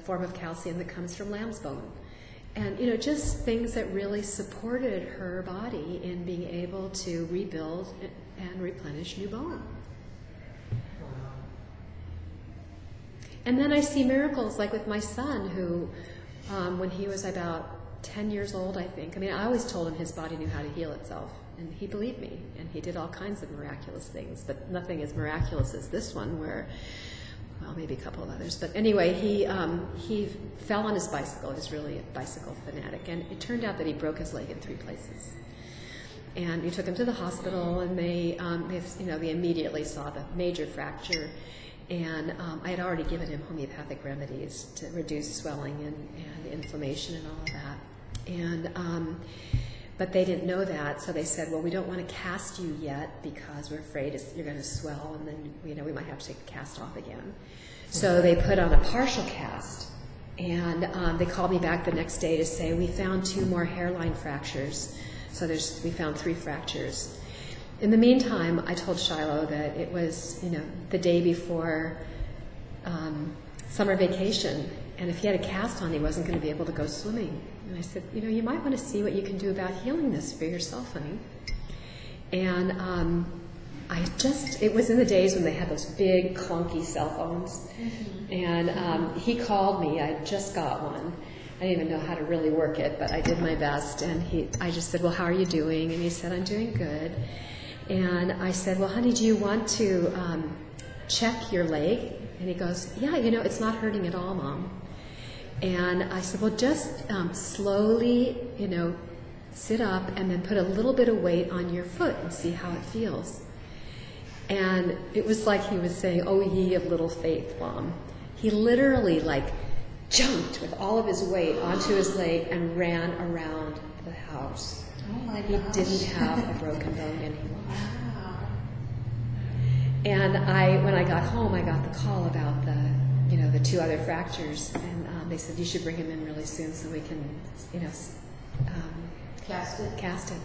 form of calcium that comes from lamb's bone. And, just things that really supported her body in being able to rebuild and replenish new bone. And then I see miracles, like with my son, who, when he was about 10 years old, I think, I always told him his body knew how to heal itself. And he believed me, and he did all kinds of miraculous things, but nothing as miraculous as this one, where, well, maybe a couple of others. But anyway, he fell on his bicycle. He's really a bicycle fanatic, and it turned out that he broke his leg in 3 places. And we took him to the hospital, and they immediately saw the major fracture. And I had already given him homeopathic remedies to reduce swelling and inflammation and all of that. And but they didn't know that, so they said, well, we don't want to cast you yet because we're afraid you're going to swell, and then we might have to take the cast off again. So they put on a partial cast, and they called me back the next day to say, we found 2 more hairline fractures. So we found 3 fractures. In the meantime, I told Shiloh that it was, the day before summer vacation, and if he had a cast on, he wasn't going to be able to go swimming. And I said, you might want to see what you can do about healing this for yourself, honey. And it was in the days when they had those big, clunky cell phones. Mm-hmm. And he called me. I just got one. I didn't even know how to really work it, but I did my best. And I just said, well, how are you doing? And he said, I'm doing good. And I said, well, honey, do you want to check your leg? And he goes, yeah, it's not hurting at all, Mom. And I said, well, just slowly, sit up and then put a little bit of weight on your foot and see how it feels. And it was like he was saying, oh, ye of little faith, Mom. He literally jumped with all of his weight onto his leg and ran around the house. Oh my He gosh. didn't have a broken bone anymore. Wow. And when I got home, I got the call about the 2 other fractures, and they said you should bring him in really soon so we can, Cast it.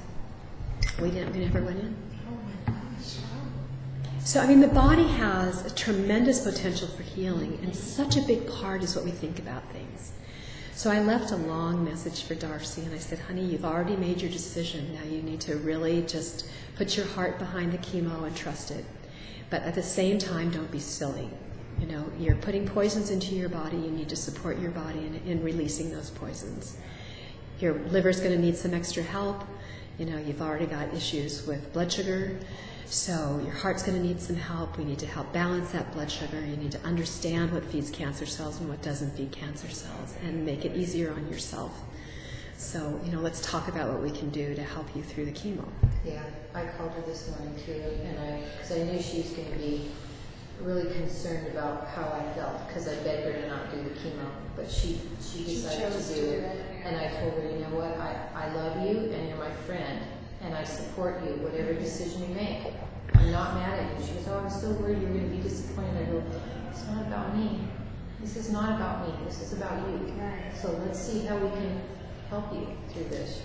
We didn't. We never went in. Oh my gosh. Wow. So the body has a tremendous potential for healing, and such a big part is what we think about things. So I left a long message for Darcy, and I said, honey, you've already made your decision. Now you need to really just put your heart behind the chemo and trust it. But at the same time, don't be silly. You're putting poisons into your body. You need to support your body in releasing those poisons. Your liver's going to need some extra help. You've already got issues with blood sugar. So your heart's going to need some help. We need to help balance that blood sugar. You need to understand what feeds cancer cells and what doesn't feed cancer cells and make it easier on yourself. So, let's talk about what we can do to help you through the chemo. Yeah, I called her this morning too, because I knew she was going to be really concerned about how I felt, because I begged her to not do the chemo, but she decided to do it. And I told her, you know what, I love you and you're my friend, and I support you, whatever decision you make. I'm not mad at you. She goes, oh, I'm so worried you're going to be disappointed. I go, it's not about me. This is not about me. This is about you. Right. So let's see how we can help you through this,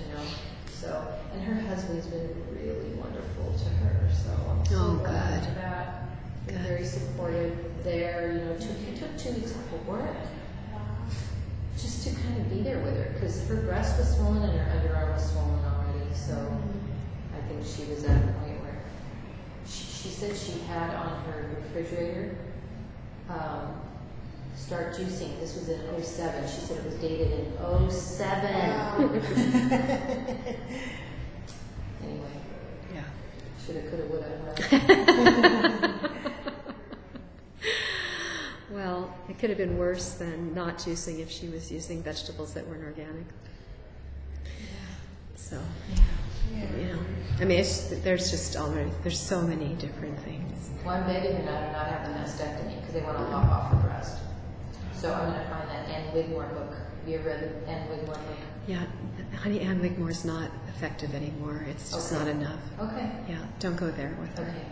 So, and her husband's been really wonderful to her, so I'm so glad for that. Been very supportive there, he took 2 weeks off of work just to kind of be there with her, because her breast was swollen and her underarm was swollen already, so I think she was at a point where she said she had on her refrigerator, start juicing. This was in 07. She said it was dated in 07. Wow. Anyway. Yeah. Shoulda, coulda, woulda. Well, it could have been worse than not juicing if she was using vegetables that weren't organic. So, there's just there's so many different things. Well, I'm begging her now to not have the mastectomy because they want to lop off her breast. So I'm going to find that Ann Wigmore book. Have you ever read the Ann Wigmore book? Yeah, honey, Ann Wigmore's not effective anymore. It's just not enough. Okay. Yeah, don't go there with her. Okay.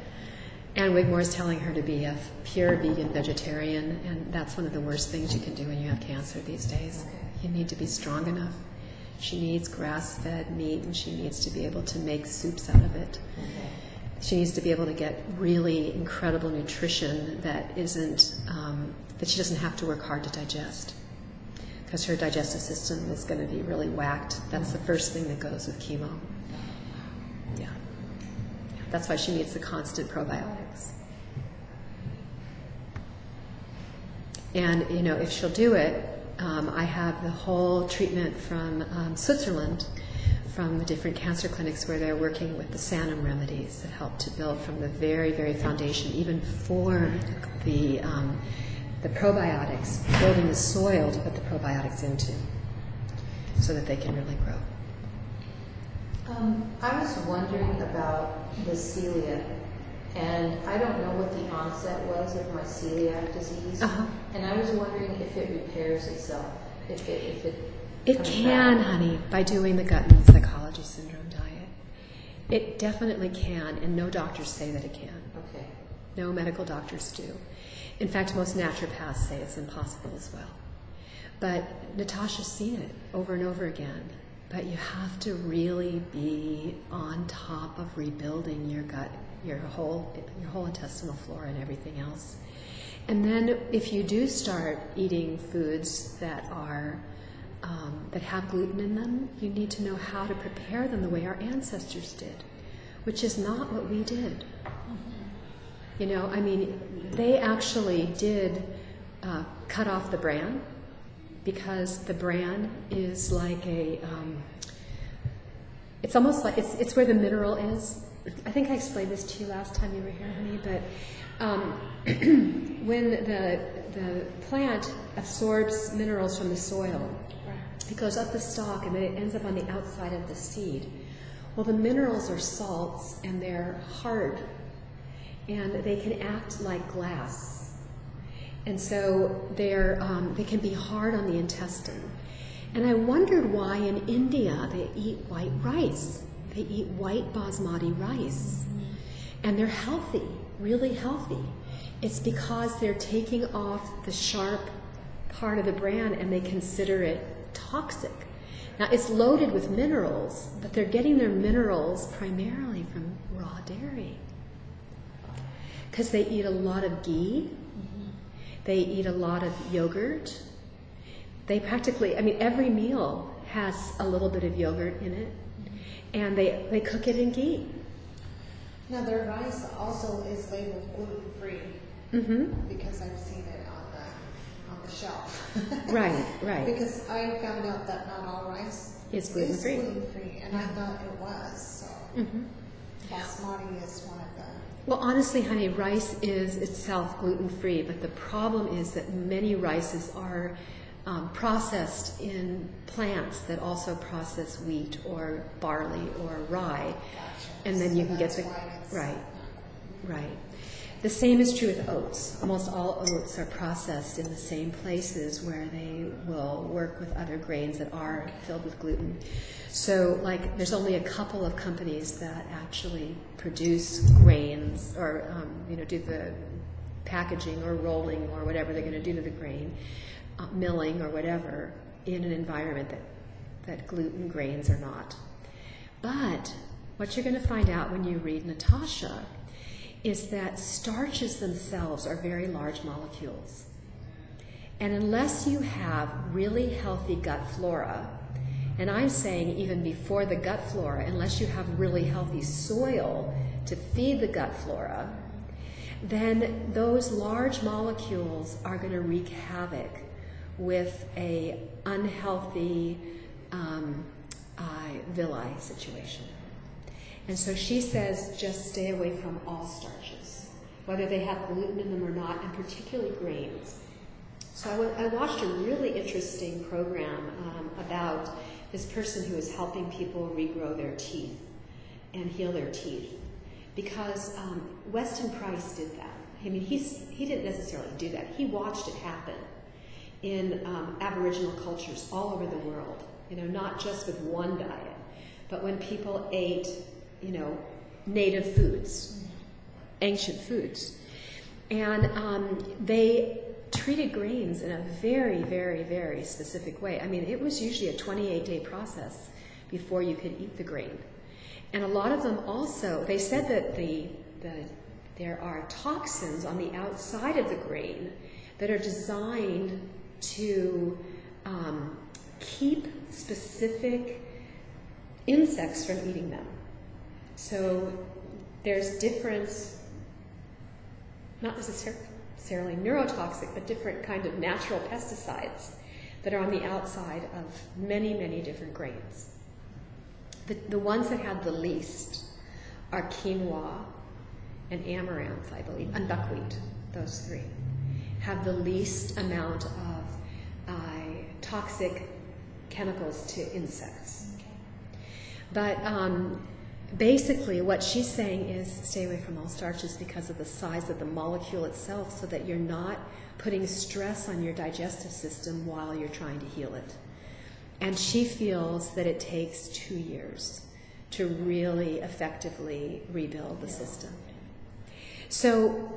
Ann Wigmore's telling her to be a pure vegan vegetarian, and that's one of the worst things you can do when you have cancer these days. Okay. You need to be strong enough. She needs grass-fed meat, and she needs to be able to make soups out of it. Okay. She needs to be able to get really incredible nutrition that isn't that she doesn't have to work hard to digest, because her digestive system is going to be really whacked. That's the first thing that goes with chemo. Yeah. That's why she needs the constant probiotics. And, if she'll do it, I have the whole treatment from Switzerland, from the different cancer clinics where they're working with the Sanum remedies that help to build from the very, very foundation, even before the probiotics, building the soil to put the probiotics into so that they can really grow. I was wondering about the celiac, and I don't know what the onset was of my celiac disease, and I was wondering if it repairs itself, if it It coming can, back? honey, by doing the gut and psychology syndrome diet. It definitely can, and no doctors say that it can. Okay. No medical doctors do. In fact, most naturopaths say it's impossible as well. But Natasha's seen it over and over again. But you have to really be on top of rebuilding your gut, your whole intestinal flora and everything else. And then if you do start eating foods that are that have gluten in them, you need to know how to prepare them the way our ancestors did, which is not what we did. You know, I mean, they actually did cut off the bran, because the bran is like a, it's almost like, it's where the mineral is. I think I explained this to you last time you were here, honey, but when the plant absorbs minerals from the soil, it goes up the stalk and then it ends up on the outside of the seed. Well, the minerals are salts and they're hard, and they can act like glass. And so they can be hard on the intestine. And I wondered why in India they eat white rice. They eat white basmati rice. And they're healthy, really healthy. It's because they're taking off the sharp part of the bran and they consider it toxic. Now, it's loaded with minerals, but they're getting their minerals primarily from raw dairy. Because they eat a lot of ghee. They eat a lot of yogurt. They practically, I mean, every meal has a little bit of yogurt in it, and they cook it in ghee. Now, their rice also is labeled gluten-free, because I've seen it on the shelf. Right. Because I found out that not all rice It's gluten-free. is gluten-free, and I thought it was, so basmati is one of the... Well, honestly, honey, rice is itself gluten-free, but the problem is that many rices are processed in plants that also process wheat or barley or rye, and then So you can get that's the why it's right. The same is true with oats. Almost all oats are processed in the same places where they will work with other grains that are filled with gluten. So, like, there's only a couple of companies that actually produce grains or, do the packaging or rolling or whatever they're going to do to the grain, milling or whatever, in an environment that gluten grains are not. But what you're going to find out when you read Natasha is that starches themselves are very large molecules. And unless you have really healthy gut flora, and I'm saying even before the gut flora, unless you have really healthy soil to feed the gut flora, then those large molecules are going to wreak havoc with a unhealthy villi situation. And so she says just stay away from all starches, whether they have gluten in them or not, and particularly grains. So I watched a really interesting program about this person who is helping people regrow their teeth and heal their teeth. Because Weston Price did that. I mean, he didn't necessarily do that. He watched it happen in Aboriginal cultures all over the world, not just with one diet, but when people ate native foods, ancient foods. And they treated grains in a very, very, very specific way. I mean, it was usually a 28-day process before you could eat the grain. And a lot of them also, they said that there are toxins on the outside of the grain that are designed to keep specific insects from eating them. So there's different, not necessarily neurotoxic, but different kind of natural pesticides that are on the outside of many, many different grains. The ones that have the least are quinoa and amaranth, I believe, and buckwheat. Those three have the least amount of toxic chemicals to insects. But basically what she's saying is stay away from all starches because of the size of the molecule itself, so that you're not putting stress on your digestive system while you're trying to heal it. And she feels that it takes 2 years to really effectively rebuild the system. So,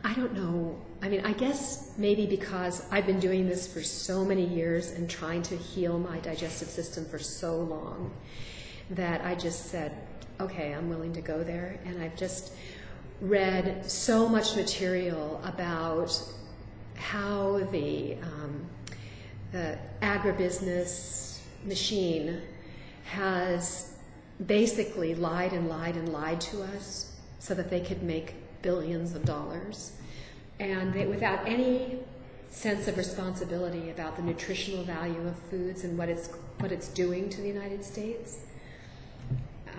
I don't know. I mean, I guess maybe because I've been doing this for so many years and trying to heal my digestive system for so long, that I just said, okay, I'm willing to go there. And I've just read so much material about how the agribusiness machine has basically lied and lied and lied to us so that they could make billions of dollars, and they, without any sense of responsibility about the nutritional value of foods and what it's doing to the United States.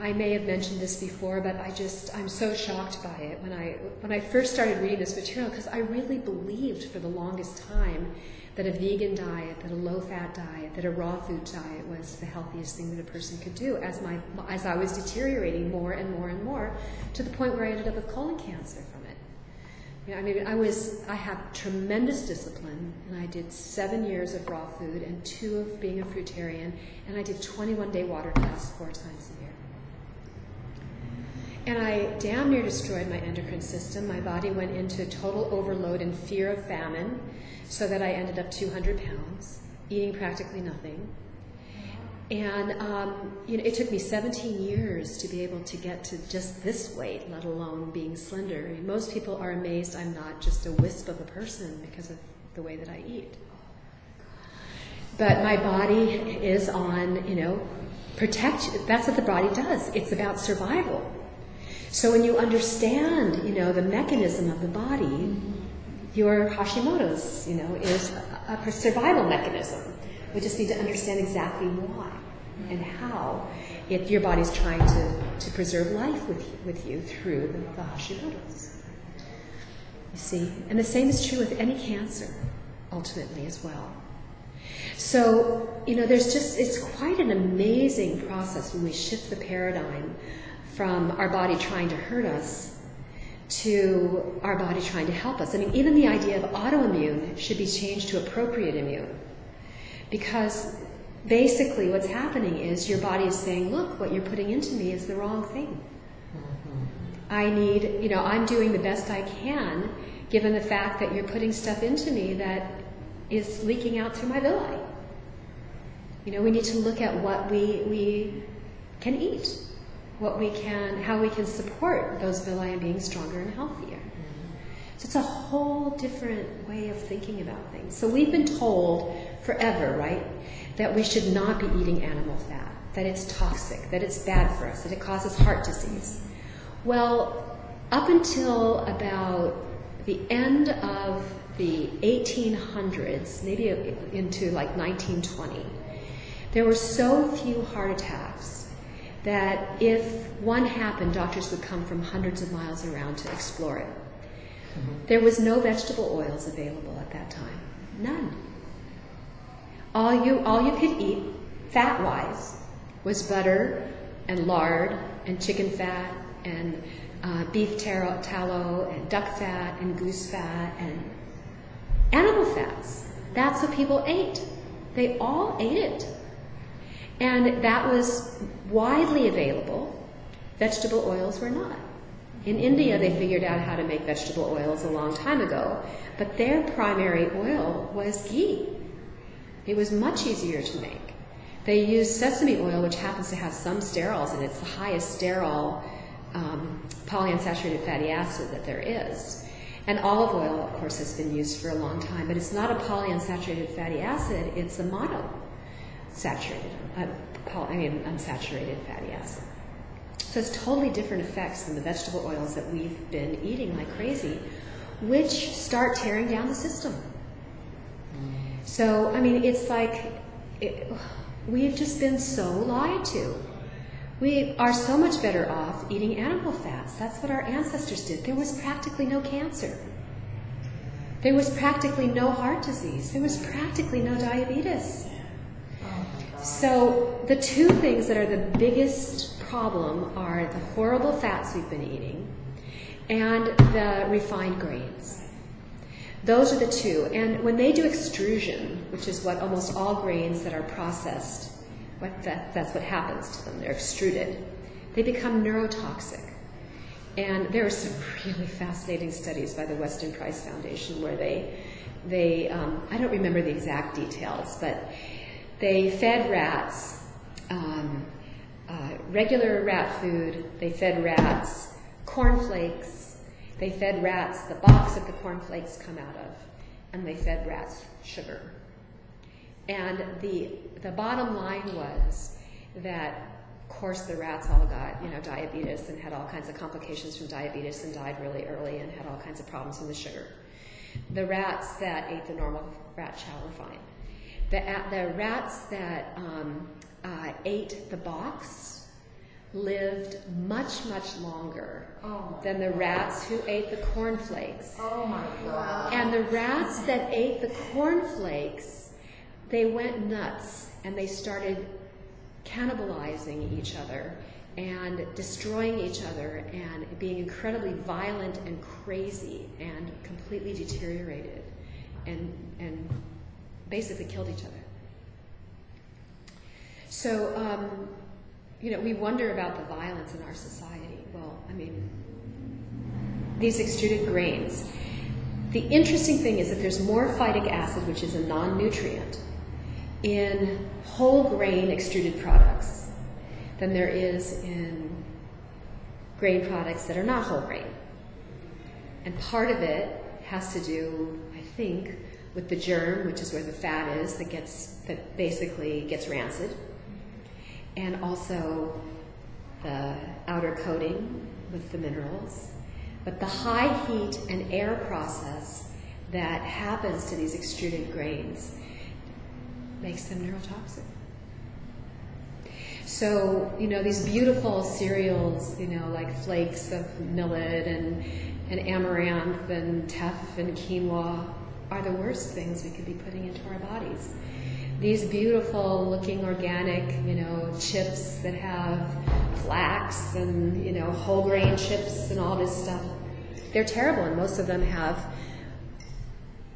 I may have mentioned this before, but I'm so shocked by it when I first started reading this material, because I really believed for the longest time that a vegan diet, that a low-fat diet, that a raw food diet was the healthiest thing that a person could do, as I was deteriorating more and more and more, to the point where I ended up with colon cancer from it. You know, I mean, I have tremendous discipline, and I did 7 years of raw food and 2 of being a fruitarian, and I did 21-day water fasts 4 times a year. And I damn near destroyed my endocrine system. My body went into total overload and fear of famine, so that I ended up 200 pounds, eating practically nothing. And you know, it took me 17 years to be able to get to just this weight, let alone being slender. I mean, most people are amazed I'm not just a wisp of a person because of the way that I eat. But my body is on, you know, that's what the body does. It's about survival. So when you understand, you know, the mechanism of the body, your Hashimoto's, you know, is a survival mechanism. We just need to understand exactly why and how your body's trying to preserve life with you through the Hashimoto's. You see? And the same is true with any cancer, ultimately, as well. So, you know, it's quite an amazing process when we shift the paradigm from our body trying to hurt us to our body trying to help us. I mean, even the idea of autoimmune should be changed to appropriate immune. Because basically what's happening is your body is saying, look, what you're putting into me is the wrong thing. I need, you know, I'm doing the best I can given the fact that you're putting stuff into me that is leaking out through my villi. You know, we need to look at what we can eat. How we can support those villi and being stronger and healthier. So it's a whole different way of thinking about things. So we've been told forever, right, that we should not be eating animal fat, that it's toxic, that it's bad for us, that it causes heart disease. Well, up until about the end of the 1800s, maybe into like 1920, there were so few heart attacks that if one happened, doctors would come from hundreds of miles around to explore it. There was no vegetable oils available at that time. None. All you could eat, fat-wise, was butter and lard and chicken fat and beef tallow and duck fat and goose fat and animal fats. That's what people ate. They all ate it. And that was widely available. Vegetable oils were not. In India, they figured out how to make vegetable oils a long time ago, but their primary oil was ghee. It was much easier to make. They used sesame oil, which happens to have some sterols, and it's the highest sterol polyunsaturated fatty acid that there is. And olive oil, of course, has been used for a long time, but it's not a polyunsaturated fatty acid, it's a unsaturated fatty acid. So it's totally different effects than the vegetable oils that we've been eating like crazy, which start tearing down the system. So, I mean, it's like we've just been so lied to. We are so much better off eating animal fats. That's what our ancestors did. There was practically no cancer. There was practically no heart disease. There was practically no diabetes. So the two things that are the biggest problem are the horrible fats we've been eating and the refined grains. Those are the two. And when they do extrusion, which is what almost all grains that are processed, that's what happens to them. They're extruded. They become neurotoxic. And there are some really fascinating studies by the Weston Price Foundation where they I don't remember the exact details, but they fed rats regular rat food. They fed rats cornflakes. They fed rats the box that the cornflakes come out of, and they fed rats sugar. And the bottom line was that, of course, the rats all got, diabetes and had all kinds of complications from diabetes and died really early and had all kinds of problems from the sugar. The rats that ate the normal rat chow were fine. The rats that ate the box lived much, much longer than the rats who ate the cornflakes. Oh my God. And the rats that ate the cornflakes, they went nuts and they started cannibalizing each other and destroying each other and being incredibly violent and crazy and completely deteriorated and basically killed each other. So, we wonder about the violence in our society. Well, these extruded grains. The interesting thing is that there's more phytic acid, which is a non-nutrient, in whole grain extruded products than there is in grain products that are not whole grain. And part of it has to do, I think, with the germ, which is where the fat is that basically gets rancid, and also the outer coating with the minerals. But the high heat and air process that happens to these extruded grains makes them neurotoxic. So, these beautiful cereals, like flakes of millet and amaranth and teff and quinoa are the worst things we could be putting into our bodies. These beautiful looking organic, chips that have flax and, whole grain chips and all this stuff, they're terrible, and most of them have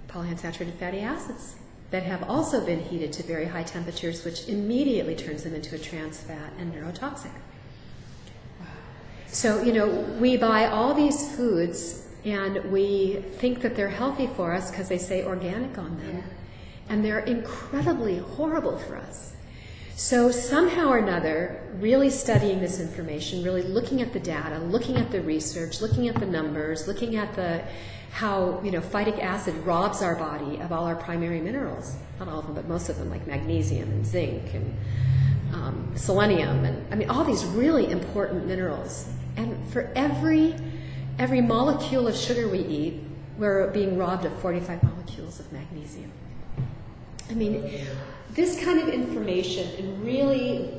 polyunsaturated fatty acids that have also been heated to very high temperatures, which immediately turns them into a trans fat and neurotoxic. So, we buy all these foods and we think that they're healthy for us because they say organic on them. And they're incredibly horrible for us. So somehow or another, really studying this information, really looking at the data, looking at the research, looking at the numbers, looking at how phytic acid robs our body of all our primary minerals. Not all of them, but most of them, like magnesium and zinc and selenium, and all these really important minerals. And for every molecule of sugar we eat, we're being robbed of 45 molecules of magnesium. This kind of information and really,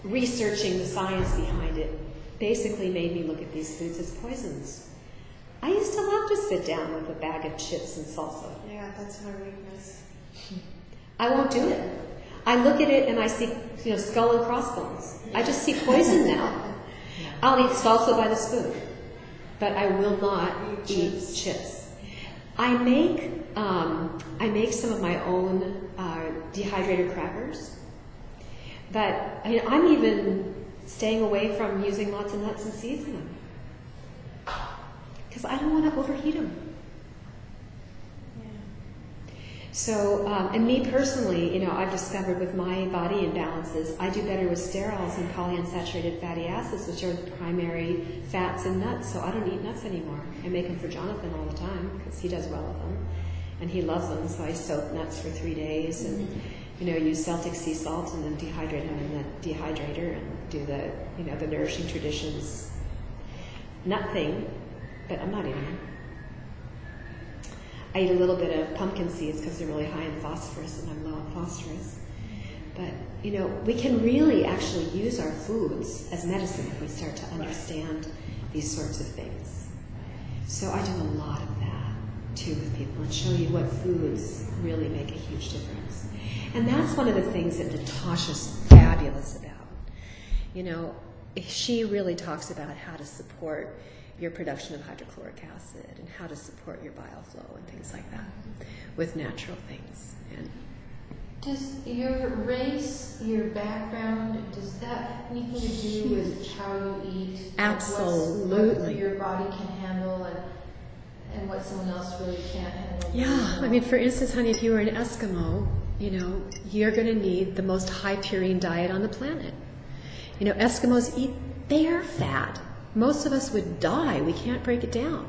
researching the science behind it basically made me look at these foods as poisons. I used to love to sit down with a bag of chips and salsa. Yeah, that's my weakness. I won't do it. I look at it and I see, skull and crossbones. I just see poison now. I'll eat salsa by the spoon, but I will not eat chips. I make some of my own dehydrated crackers, but I'm even staying away from using lots of nuts and seeds in them because I don't want to overheat them. Yeah. So, and me personally, I've discovered with my body imbalances, I do better with sterols and polyunsaturated fatty acids, which are the primary fats in nuts, so I don't eat nuts anymore. I make them for Jonathan all the time because he does well with them. And he loves them, so I soak nuts for 3 days and, use Celtic sea salt and then dehydrate them in the dehydrator and do the Nourishing Traditions nut thing, but I'm not eating them. I eat a little bit of pumpkin seeds because they're really high in phosphorus and I'm low in phosphorus. But, we can really actually use our foods as medicine if we start to understand these sorts of things. So I do a lot of that too with people and show you what foods really make a huge difference. And that's one of the things that Natasha's fabulous about. She really talks about how to support your production of hydrochloric acid and how to support your bile flow and things like that with natural things. And does your race, your background, does that have anything to do with how you eat? Absolutely. What your body can handle and what someone else really can't handle? Yeah, I mean, for instance, honey, if you were an Eskimo, you know, you're going to need the most high purine diet on the planet. You know, Eskimos eat bear fat. Most of us would die. We can't break it down.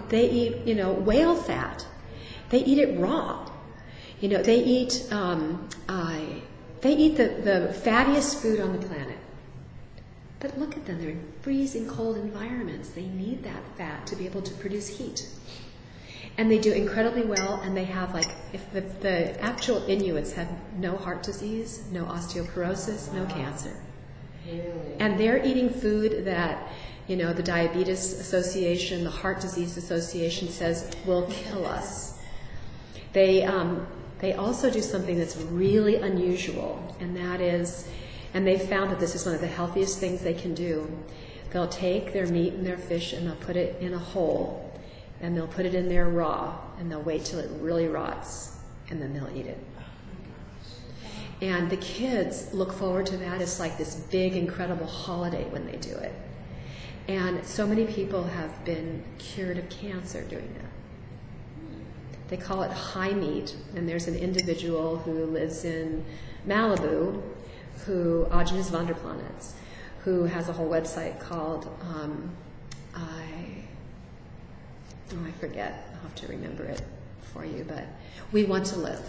They eat, you know, whale fat. They eat it raw. You know, they eat the fattiest food on the planet. But look at them. They're in freezing cold environments. They need that fat to be able to produce heat. And they do incredibly well, and they have, like, if the actual Inuits have no heart disease, no osteoporosis, no cancer. Really? And they're eating food that, you know, the Diabetes Association, the Heart Disease Association says will kill us. They also do something that's really unusual, and that is, and they've found that this is one of the healthiest things they can do. They'll take their meat and their fish and they'll put it in a hole, and they'll put it in there raw, and they'll wait till it really rots, and then they'll eat it. And the kids look forward to that. It's like this big, incredible holiday when they do it. And so many people have been cured of cancer doing that. They call it high meat, and there's an individual who lives in Malibu, Agnes van der Planets, who has a whole website called, I forget, I'll have to remember it for you, but We Want to Live.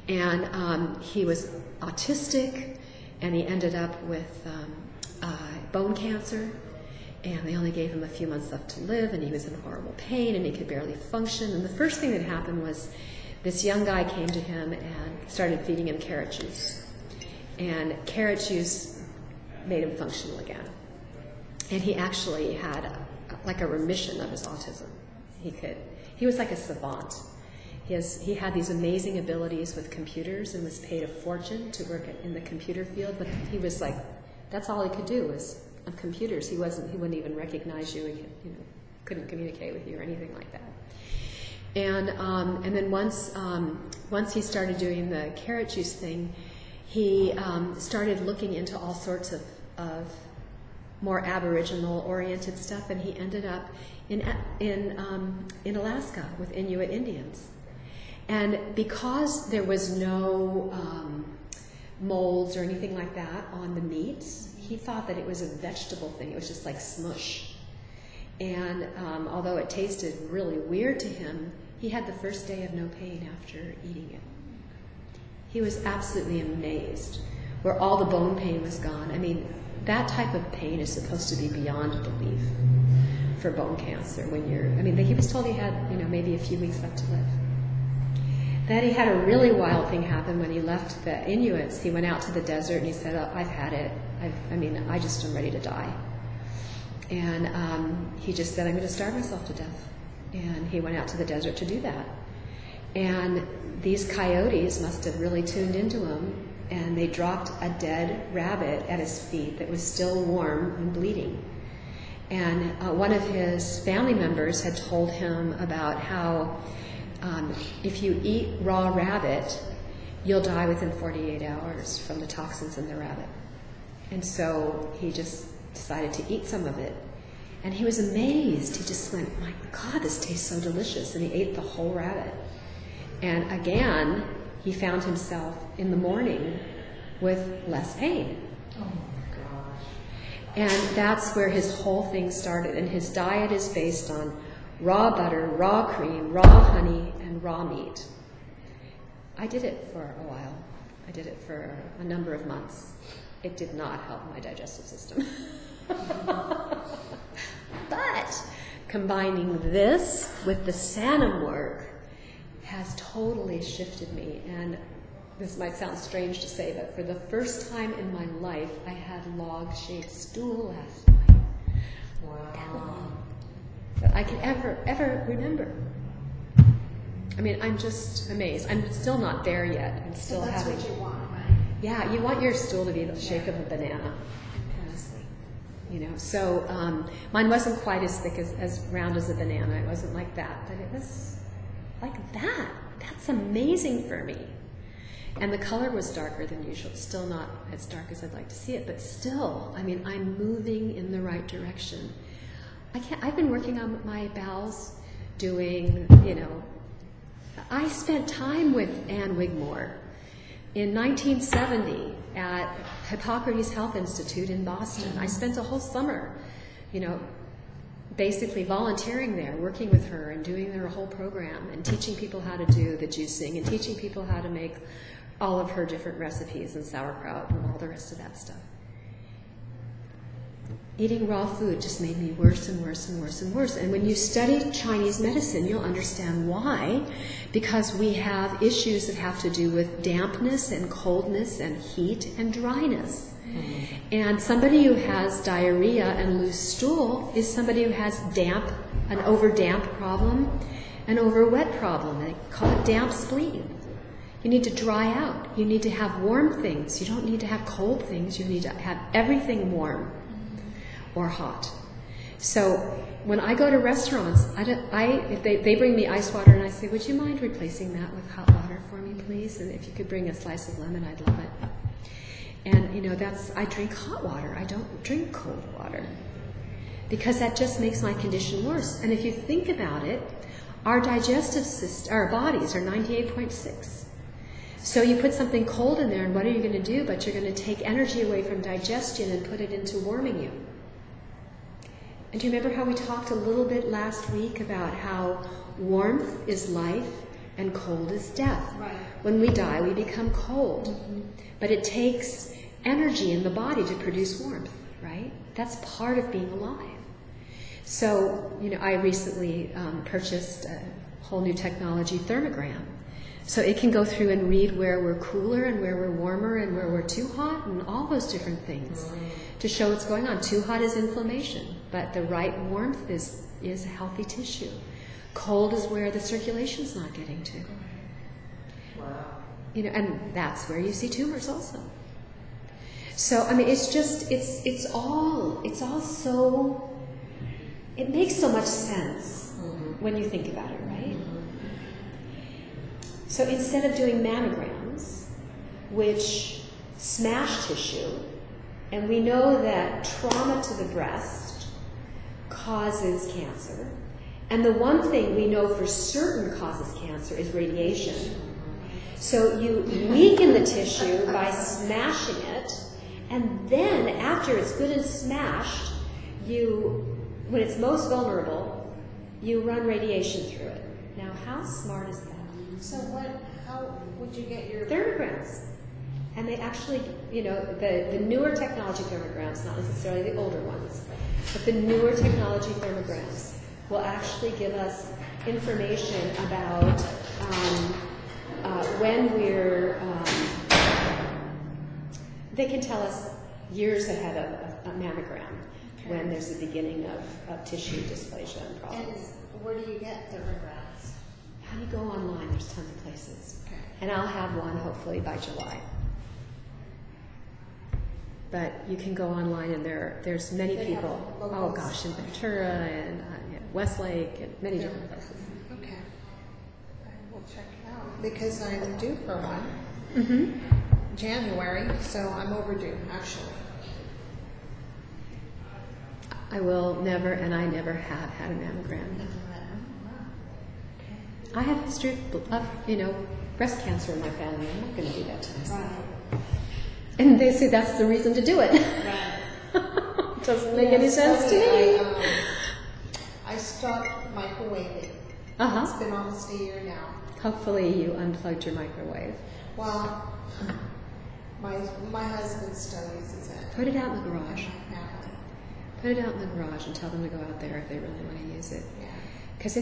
And he was autistic, and he ended up with bone cancer, and they only gave him a few months left to live, and he was in horrible pain, and he could barely function. And the first thing that happened was this young guy came to him and started feeding him carrot juice. And carrot juice made him functional again. And he actually had like a remission of his autism. He was like a savant. He had these amazing abilities with computers and was paid a fortune to work in the computer field, but he was like, that's all he could do was on computers. He wouldn't even recognize you. He couldn't communicate with you or anything like that. And then once he started doing the carrot juice thing, he started looking into all sorts of more Aboriginal oriented stuff, and he ended up in Alaska with Inuit Indians. And because there was no molds or anything like that on the meats, he thought that it was a vegetable thing. It was just like smush. And although it tasted really weird to him, he had the first day of no pain after eating it. He was absolutely amazed, where all the bone pain was gone. I mean, that type of pain is supposed to be beyond belief for bone cancer. He was told he had, maybe a few weeks left to live. Then he had a really wild thing happen when he left the Inuits. He went out to the desert and he said, oh, I've had it. I just am ready to die. And he just said, I'm going to starve myself to death. And he went out to the desert to do that. And these coyotes must have really tuned into him, and they dropped a dead rabbit at his feet that was still warm and bleeding. And one of his family members had told him about how if you eat raw rabbit, you'll die within 48 hours from the toxins in the rabbit. And so he just decided to eat some of it. And he was amazed. He just went, my God, this tastes so delicious. And he ate the whole rabbit. And again, he found himself in the morning with less pain. Oh my gosh. And that's where his whole thing started. And his diet is based on raw butter, raw cream, raw honey, and raw meat. I did it for a while. I did it for a number of months. It did not help my digestive system. But combining this with the Sanum work has totally shifted me. And this might sound strange to say, but for the first time in my life, I had log-shaped stool last night. Wow. That I can ever remember. I mean, I'm just amazed. I'm still not there yet. I'm still So that's having. what you want, right? Yeah, you want your stool to be the shape of a banana. Honestly. you know. So mine wasn't quite as thick as round as a banana. It wasn't like that, but it was like that. That's amazing for me. And the color was darker than usual. It's still not as dark as I'd like to see it, but still, I mean, I'm moving in the right direction. I've been working on my bowels, doing, you know, I spent time with Ann Wigmore in 1970 at Hippocrates Health Institute in Boston. I spent a whole summer, you know, basically volunteering there, working with her and doing their whole program and teaching people how to do the juicing and teaching people how to make all of her different recipes and sauerkraut and all the rest of that stuff. Eating raw food just made me worse and worse and worse and worse. And when you study Chinese medicine, you'll understand why. Because we have issues that have to do with dampness and coldness and heat and dryness. Mm-hmm. And somebody who has diarrhea and loose stool is somebody who has an over-damp problem, an over-wet problem. They call it damp spleen. You need to dry out. You need to have warm things. You don't need to have cold things. You need to have everything warm or hot. So when I go to restaurants, if they bring me ice water and I say, would you mind replacing that with hot water for me, please? And if you could bring a slice of lemon, I'd love it. And, you know, I drink hot water. I don't drink cold water because that just makes my condition worse. And if you think about it, our digestive system, our bodies are 98.6. So you put something cold in there, and what are you going to do? But you're going to take energy away from digestion and put it into warming you. And do you remember how we talked a little bit last week about how warmth is life and cold is death? Right. When we die, we become cold. Mm-hmm. But it takes energy in the body to produce warmth, right? That's part of being alive. So, you know, I recently purchased a whole new technology, thermogram. So it can go through and read where we're cooler and where we're warmer and where we're too hot and all those different things to show what's going on. Too hot is inflammation, but the right warmth is a healthy tissue. Cold is where the circulation's not getting to. Wow. You know, and that's where you see tumors also. So, I mean, it's all so, it makes so much sense when you think about it, right? So instead of doing mammograms, which smash tissue, and we know that trauma to the breast causes cancer, and the one thing we know for certain causes cancer is radiation. So you weaken the tissue by smashing it, and then after it's good and smashed, when it's most vulnerable, you run radiation through it. Now, how smart is that? So how would you get your thermograms? And they actually, you know, the newer technology thermograms, not necessarily the older ones, but the newer technology thermograms will actually give us information about when we're, they can tell us years ahead of a mammogram when there's the beginning of tissue dysplasia and problems. And where do you get thermograms? How do you go online? There's tons of places. Okay. And I'll have one hopefully by July. But you can go online and there's many people. Oh gosh, in Ventura and Westlake and many different places. Okay. I will check it out because I'm due for one. Mm-hmm. January, so I'm overdue, actually. I will never, and I never have had a mammogram. I have a history of, you know, breast cancer in my family. I'm not going to do that to myself. Right. And they say that's the reason to do it. Right. Doesn't make any sense to me. I stopped microwaving. Uh-huh. It's been almost a year now. Hopefully you unplugged your microwave. Well, my husband still uses it. Put it out in the garage. And my family. Put it out in the garage and tell them to go out there if they really want to use it. Yeah. Because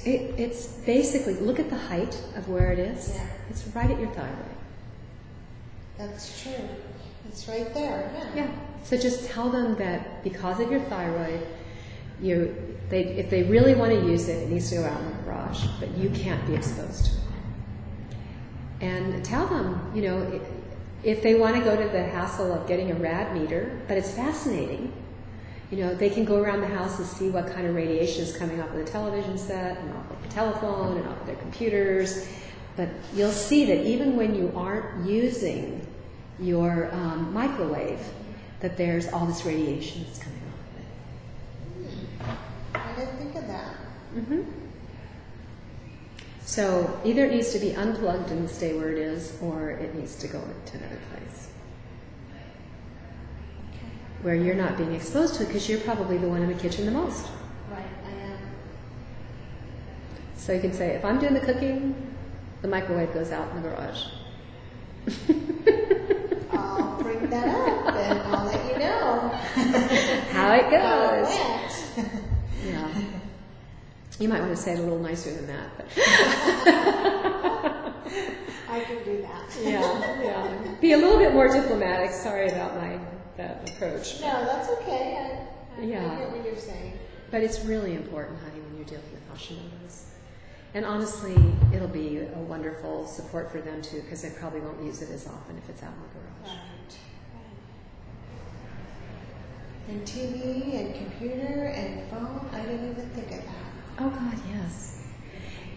it's basically, look at the height of where it is. Yeah. It's right at your thyroid. That's true. It's right there. Yeah. Yeah. So just tell them that because of your thyroid, if they really want to use it, it needs to go out in the garage, but you can't be exposed to it. And tell them, you know, if they want to go to the hassle of getting a rad meter, but it's fascinating. You know, they can go around the house and see what kind of radiation is coming off of the television set and off of the telephone and off of their computers. But you'll see that even when you aren't using your microwave, that there's all this radiation that's coming off of it. I didn't think of that. Mm-hmm. So either it needs to be unplugged and stay where it is, or it needs to go to another place where you're not being exposed to it, because you're probably the one in the kitchen the most. Right, I am. So you can say, if I'm doing the cooking, the microwave goes out in the garage. I'll bring that up and I'll let you know how it goes. How it went. Yeah. You might want to say it a little nicer than that. But I can do that. Yeah. Be a little bit more diplomatic. Sorry about that approach. No, that's okay. I Yeah. get what you're saying. But it's really important, honey, when you're dealing with Hashimoto's. And honestly, it'll be a wonderful support for them too, because they probably won't use it as often if it's out in the garage. Right. And TV and computer and phone, I didn't even think of that. Oh God, yes.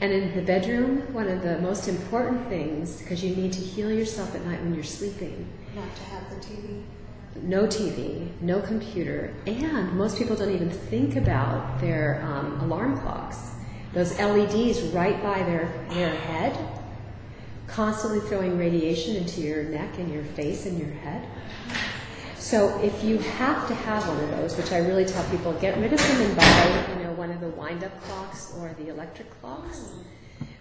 And in the bedroom, one of the most important things, because you need to heal yourself at night when you're sleeping. Not to have the TV. No TV, no computer, and most people don't even think about their alarm clocks. Those LEDs right by their head, constantly throwing radiation into your neck and your face and your head. So if you have to have one of those, which I really tell people, get rid of them and buy, one of the wind-up clocks or the electric clocks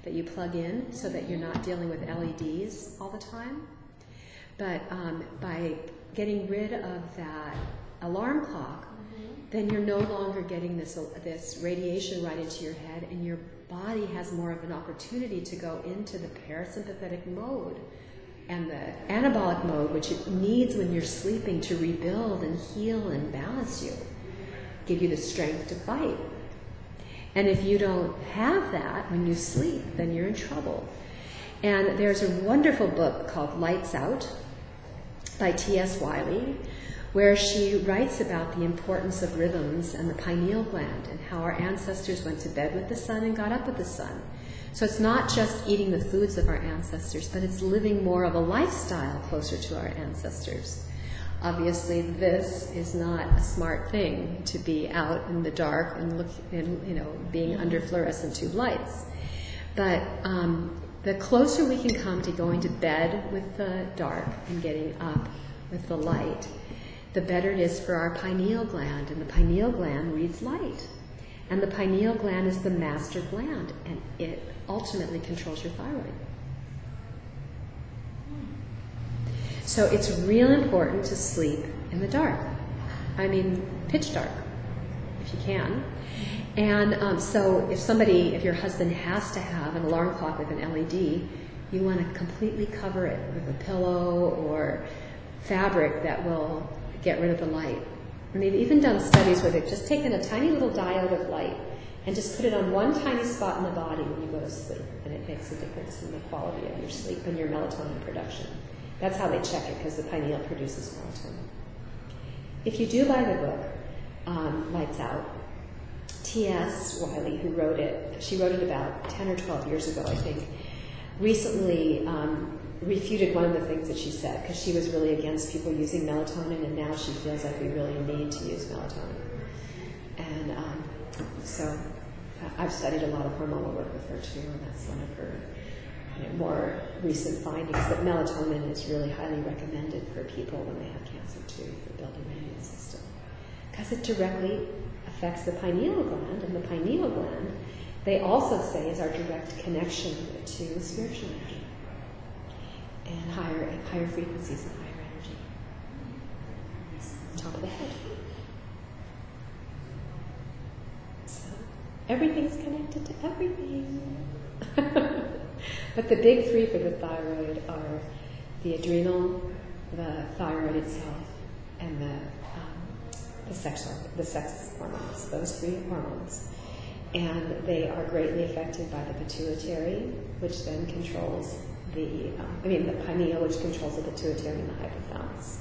that you plug in, so that you're not dealing with LEDs all the time. But by getting rid of that alarm clock, then you're no longer getting this radiation right into your head, and your body has more of an opportunity to go into the parasympathetic mode and the anabolic mode, which it needs when you're sleeping to rebuild and heal and balance you, give you the strength to fight. And if you don't have that when you sleep, then you're in trouble. And there's a wonderful book called Lights Out by T.S. Wiley, where she writes about the importance of rhythms and the pineal gland and how our ancestors went to bed with the sun and got up with the sun. So it's not just eating the foods of our ancestors, but it's living more of a lifestyle closer to our ancestors. Obviously, this is not a smart thing to be out in the dark and being under fluorescent tube lights. But the closer we can come to going to bed with the dark and getting up with the light, the better it is for our pineal gland. And the pineal gland reads light. And the pineal gland is the master gland, and it ultimately controls your thyroid. So it's real important to sleep in the dark. I mean, pitch dark, if you can. And so if your husband has to have an alarm clock with an LED, you want to completely cover it with a pillow or fabric that will get rid of the light. And they've even done studies where they've just taken a tiny little diode of light and just put it on one tiny spot in the body when you go to sleep. And it makes a difference in the quality of your sleep and your melatonin production. That's how they check it, because the pineal produces melatonin. If you do buy the book, Lights Out, T.S. Wiley, who wrote it, she wrote it about 10 or 12 years ago, I think, recently refuted one of the things that she said, because she was really against people using melatonin, and now she feels like we really need to use melatonin. And so I've studied a lot of hormonal work with her too, and that's one of her more recent findings, that melatonin is really highly recommended for people when they have cancer too, for building the immune system, because it directly affects the pineal gland, and the pineal gland, they also say, is our direct connection to spiritual energy and higher frequencies and higher energy. It's the top of the head. So everything's connected to everything. But the big three for the thyroid are the adrenal, the thyroid itself, and the sex hormones, those three hormones. And they are greatly affected by the pituitary, which then controls the pineal, which controls the pituitary and the hypothalamus,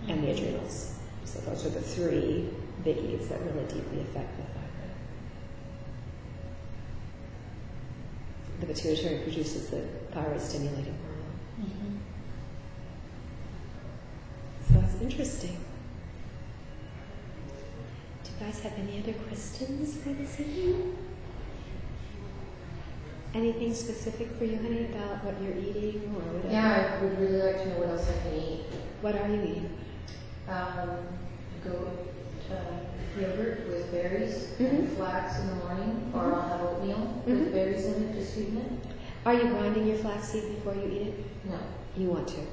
and the adrenals. So those are the three biggies that really deeply affect the thyroid. The pituitary produces the thyroid stimulating hormone. Mm-hmm. So that's interesting. Do you guys have any other questions for this evening? Anything specific for you, honey, about what you're eating or whatever? Yeah, I would really like to know what else I can eat. What are you eating? Yogurt with berries and flax in the morning, or I'll have oatmeal with berries in it to sweeten it. Are you grinding your flaxseed before you eat it? No. You want to.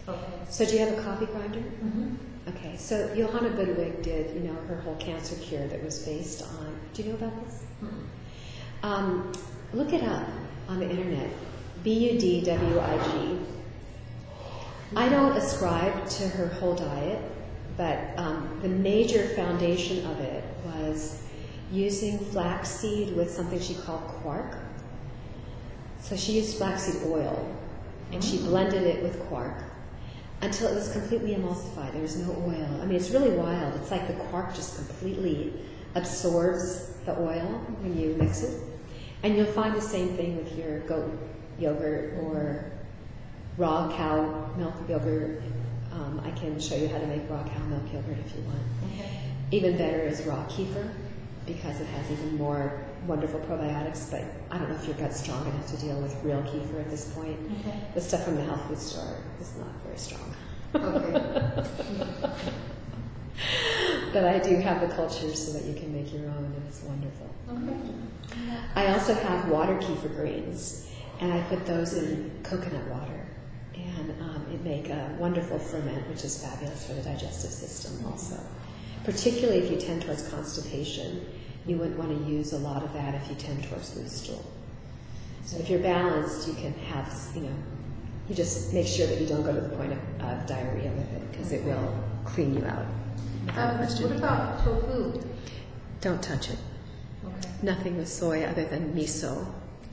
Okay. So do you have a coffee grinder? Mm-hmm. Okay, so Johanna Budwig did, her whole cancer cure that was based on, do you know about this? Mm-hmm. Look it up on the internet, Budwig. I don't ascribe to her whole diet, but the major foundation of it was using flaxseed with something she called quark. So she used flaxseed oil, and she blended it with quark until it was completely emulsified. There was no oil. I mean, it's really wild. It's like the quark just completely absorbs the oil when you mix it. And you'll find the same thing with your goat yogurt or raw cow milk yogurt. I can show you how to make raw cow milk yogurt if you want. Okay. Even better is raw kefir because it has even more wonderful probiotics, but I don't know if your gut's strong enough to deal with real kefir at this point. Okay. The stuff from the health food store is not very strong. Okay. But I do have the cultures so that you can make your own, and it's wonderful. Okay. I also have water kefir greens, and I put those in coconut water. And it make a wonderful ferment, which is fabulous for the digestive system also. Particularly if you tend towards constipation, you wouldn't want to use a lot of that if you tend towards loose stool. So if you're balanced, you can have, you just make sure that you don't go to the point of diarrhea with it, because it will clean you out. What about tofu? Don't touch it. Okay. Nothing with soy other than miso,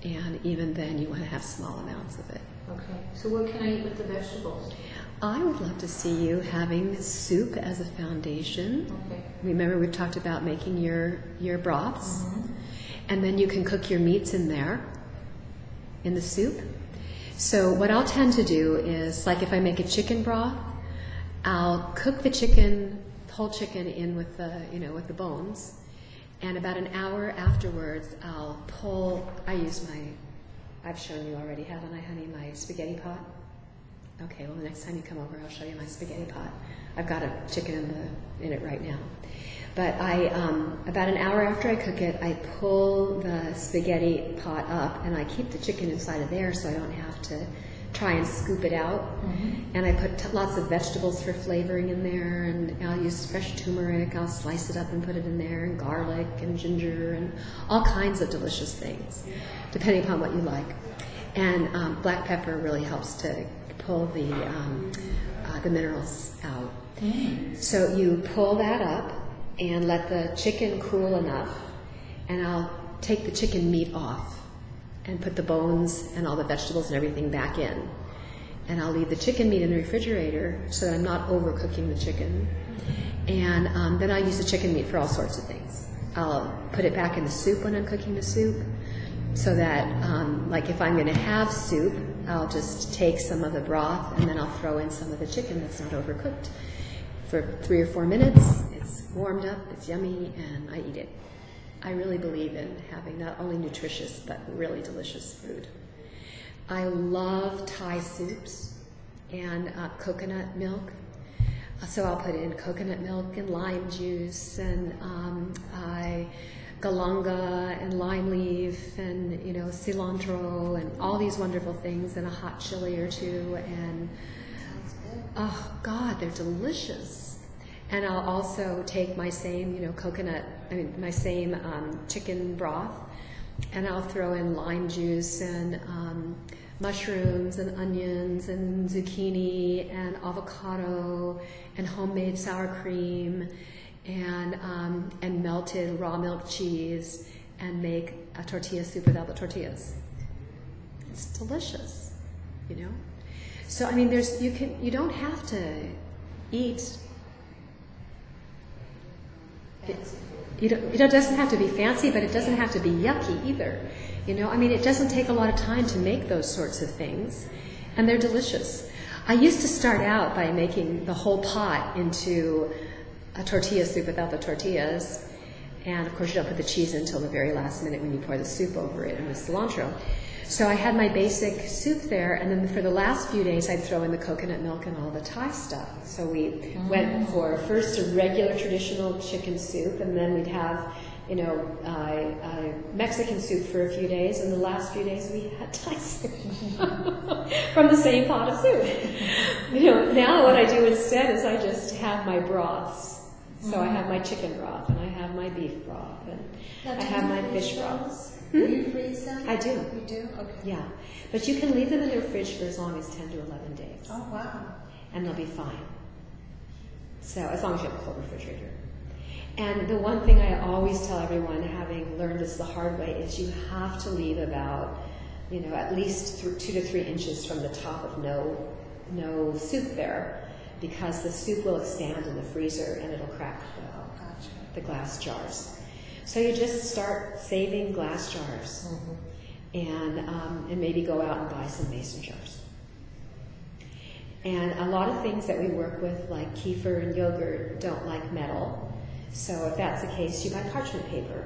and even then you want to have small amounts of it. Okay. So what can I eat with the vegetables? I would love to see you having soup as a foundation. Okay. Remember, we've talked about making your broths, Mm-hmm. and then you can cook your meats in there, in the soup. So what I'll tend to do is, like if I make a chicken broth, I'll cook the chicken, whole chicken in with the, with the bones, and about an hour afterwards, I'll pull. I've shown you already, haven't I, honey? My spaghetti pot. Okay, well, the next time you come over, I'll show you my spaghetti pot. I've got a chicken in it right now. But about an hour after I cook it, I pull the spaghetti pot up, and I keep the chicken inside of there so I don't have to try and scoop it out. Mm-hmm. And I put lots of vegetables for flavoring in there, and I'll use fresh turmeric. I'll slice it up and put it in there, and garlic and ginger and all kinds of delicious things, depending upon what you like. And black pepper really helps to pull the minerals out. Mm. So you pull that up and let the chicken cool enough, and I'll take the chicken meat off and put the bones and all the vegetables and everything back in. And I'll leave the chicken meat in the refrigerator so that I'm not overcooking the chicken. And then I'll use the chicken meat for all sorts of things. I'll put it back in the soup when I'm cooking the soup, so that, like if I'm going to have soup, I'll just take some of the broth and then I'll throw in some of the chicken that's not overcooked. For 3 or 4 minutes, it's warmed up, it's yummy, and I eat it. I really believe in having not only nutritious, but really delicious food. I love Thai soups and coconut milk. So I'll put in coconut milk and lime juice and galanga and lime leaf and cilantro and all these wonderful things and a hot chili or two, and oh God, they're delicious. And I'll also take my same my same chicken broth, and I'll throw in lime juice and mushrooms and onions and zucchini and avocado and homemade sour cream and melted raw milk cheese, and make a tortilla soup without the tortillas. It's delicious, So I mean, you don't have to eat It doesn't have to be fancy, but it doesn't have to be yucky either. I mean, it doesn't take a lot of time to make those sorts of things, and they're delicious. I used to start out by making the whole pot into a tortilla soup without the tortillas, and of course you don't put the cheese in until the very last minute when you pour the soup over it and the cilantro. So I had my basic soup there, and then for the last few days I'd throw in the coconut milk and all the Thai stuff. So we went for first a regular traditional chicken soup, and then we'd have Mexican soup for a few days, and the last few days we had Thai soup from the same pot of soup. Now what I do instead is I just have my broths. So I have my chicken broth, and I have my beef broth, and I have my fish broth. Do you freeze them? I do. You do? Okay. Yeah. But you can leave them in your fridge for as long as 10 to 11 days. Oh, wow. And they'll be fine. So as long as you have a cold refrigerator. And the one thing I always tell everyone, having learned this the hard way, is you have to leave about, at least 2 to 3 inches from the top of no soup there, because the soup will expand in the freezer and it'll crack the glass jars. So you just start saving glass jars, and maybe go out and buy some mason jars. And a lot of things that we work with, like kefir and yogurt, don't like metal. So if that's the case, you buy parchment paper,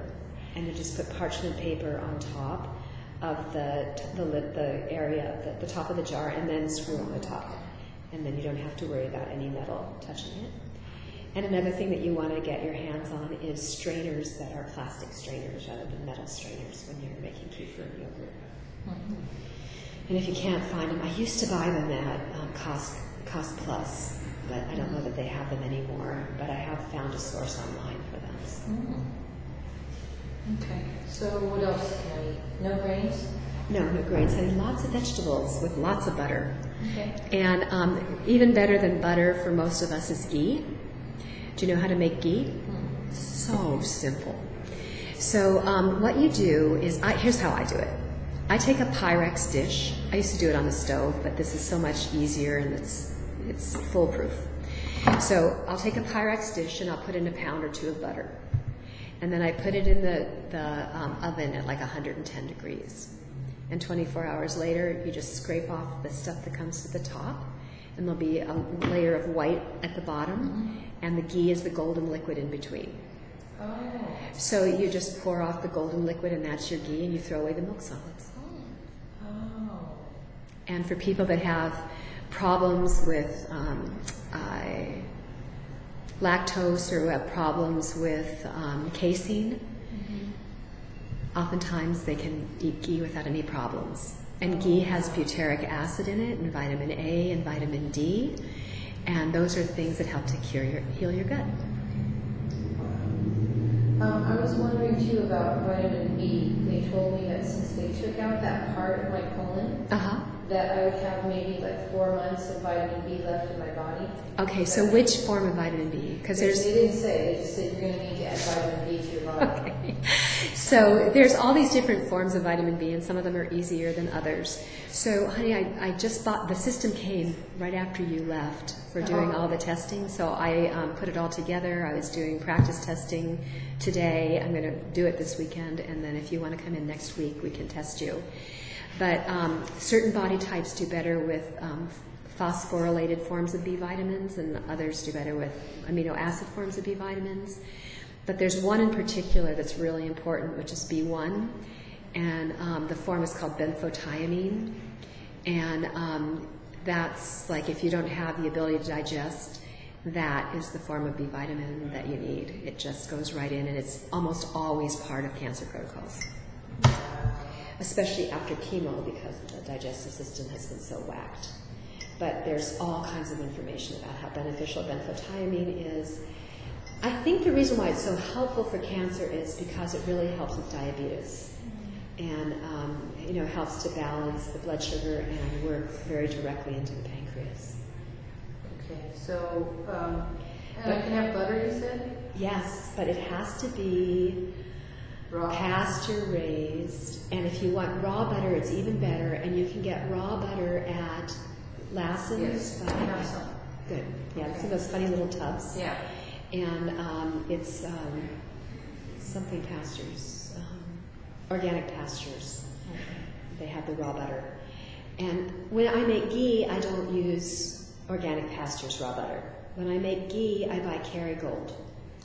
and you just put parchment paper on top of the area, the top of the jar, and then screw on the top. And then you don't have to worry about any metal touching it. And another thing that you want to get your hands on is strainers that are plastic strainers rather than metal strainers when you're making kefir and yogurt. And if you can't find them, I used to buy them at Cost Plus, but I don't know that they have them anymore. But I have found a source online for them. Okay. So what else can I eat? No grains? No grains. I eat lots of vegetables with lots of butter. Okay. And even better than butter for most of us is ghee. Do you know how to make ghee? So simple. So what you do is, here's how I do it. I take a Pyrex dish. I used to do it on the stove, but this is so much easier and it's foolproof. So I'll take a Pyrex dish and I'll put in a pound or two of butter. And then I put it in the oven at like 110 degrees. And 24 hours later, you just scrape off the stuff that comes to the top, and there'll be a layer of white at the bottom, and the ghee is the golden liquid in between. Oh. So you just pour off the golden liquid, and that's your ghee, and you throw away the milk solids. Oh. And for people that have problems with lactose or who have problems with casein, oftentimes they can eat ghee without any problems. And ghee has butyric acid in it, and vitamin A and vitamin D, and those are things that help to heal your gut. I was wondering too about vitamin B. They told me that since they took out that part of my colon, that I would have maybe like 4 months of vitamin B left in my body. Okay, so which form of vitamin B? Because They didn't say. They just said you're going to need to add vitamin B to your body. Okay. So there's all these different forms of vitamin B, and some of them are easier than others. So, honey, I just bought, the system came right after you left for doing all the testing. So I put it all together. I was doing practice testing today. I'm going to do it this weekend, and then if you want to come in next week, we can test you. But certain body types do better with phosphorylated forms of B vitamins, and others do better with amino acid forms of B vitamins. But there's one in particular that's really important, which is B1, and the form is called benfotiamine. And that's like, if you don't have the ability to digest, that is the form of B vitamin that you need. It just goes right in, and it's almost always part of cancer protocols, especially after chemo, because the digestive system has been so whacked. But there's all kinds of information about how beneficial benfotiamine is. I think the reason why it's so helpful for cancer is because it really helps with diabetes, and helps to balance the blood sugar and work very directly into the pancreas. Okay, so and I can have butter, you said? Yes, but it has to be Raw. pasture raised, and if you want raw butter, it's even better. And you can get raw butter at Lassen's. Yes, I have some. Good. Yeah, it's in those funny little tubs. Yeah. And it's something pastures, organic pastures. They have the raw butter. And when I make ghee, I don't use organic pastures raw butter. When I make ghee, I buy Kerrygold.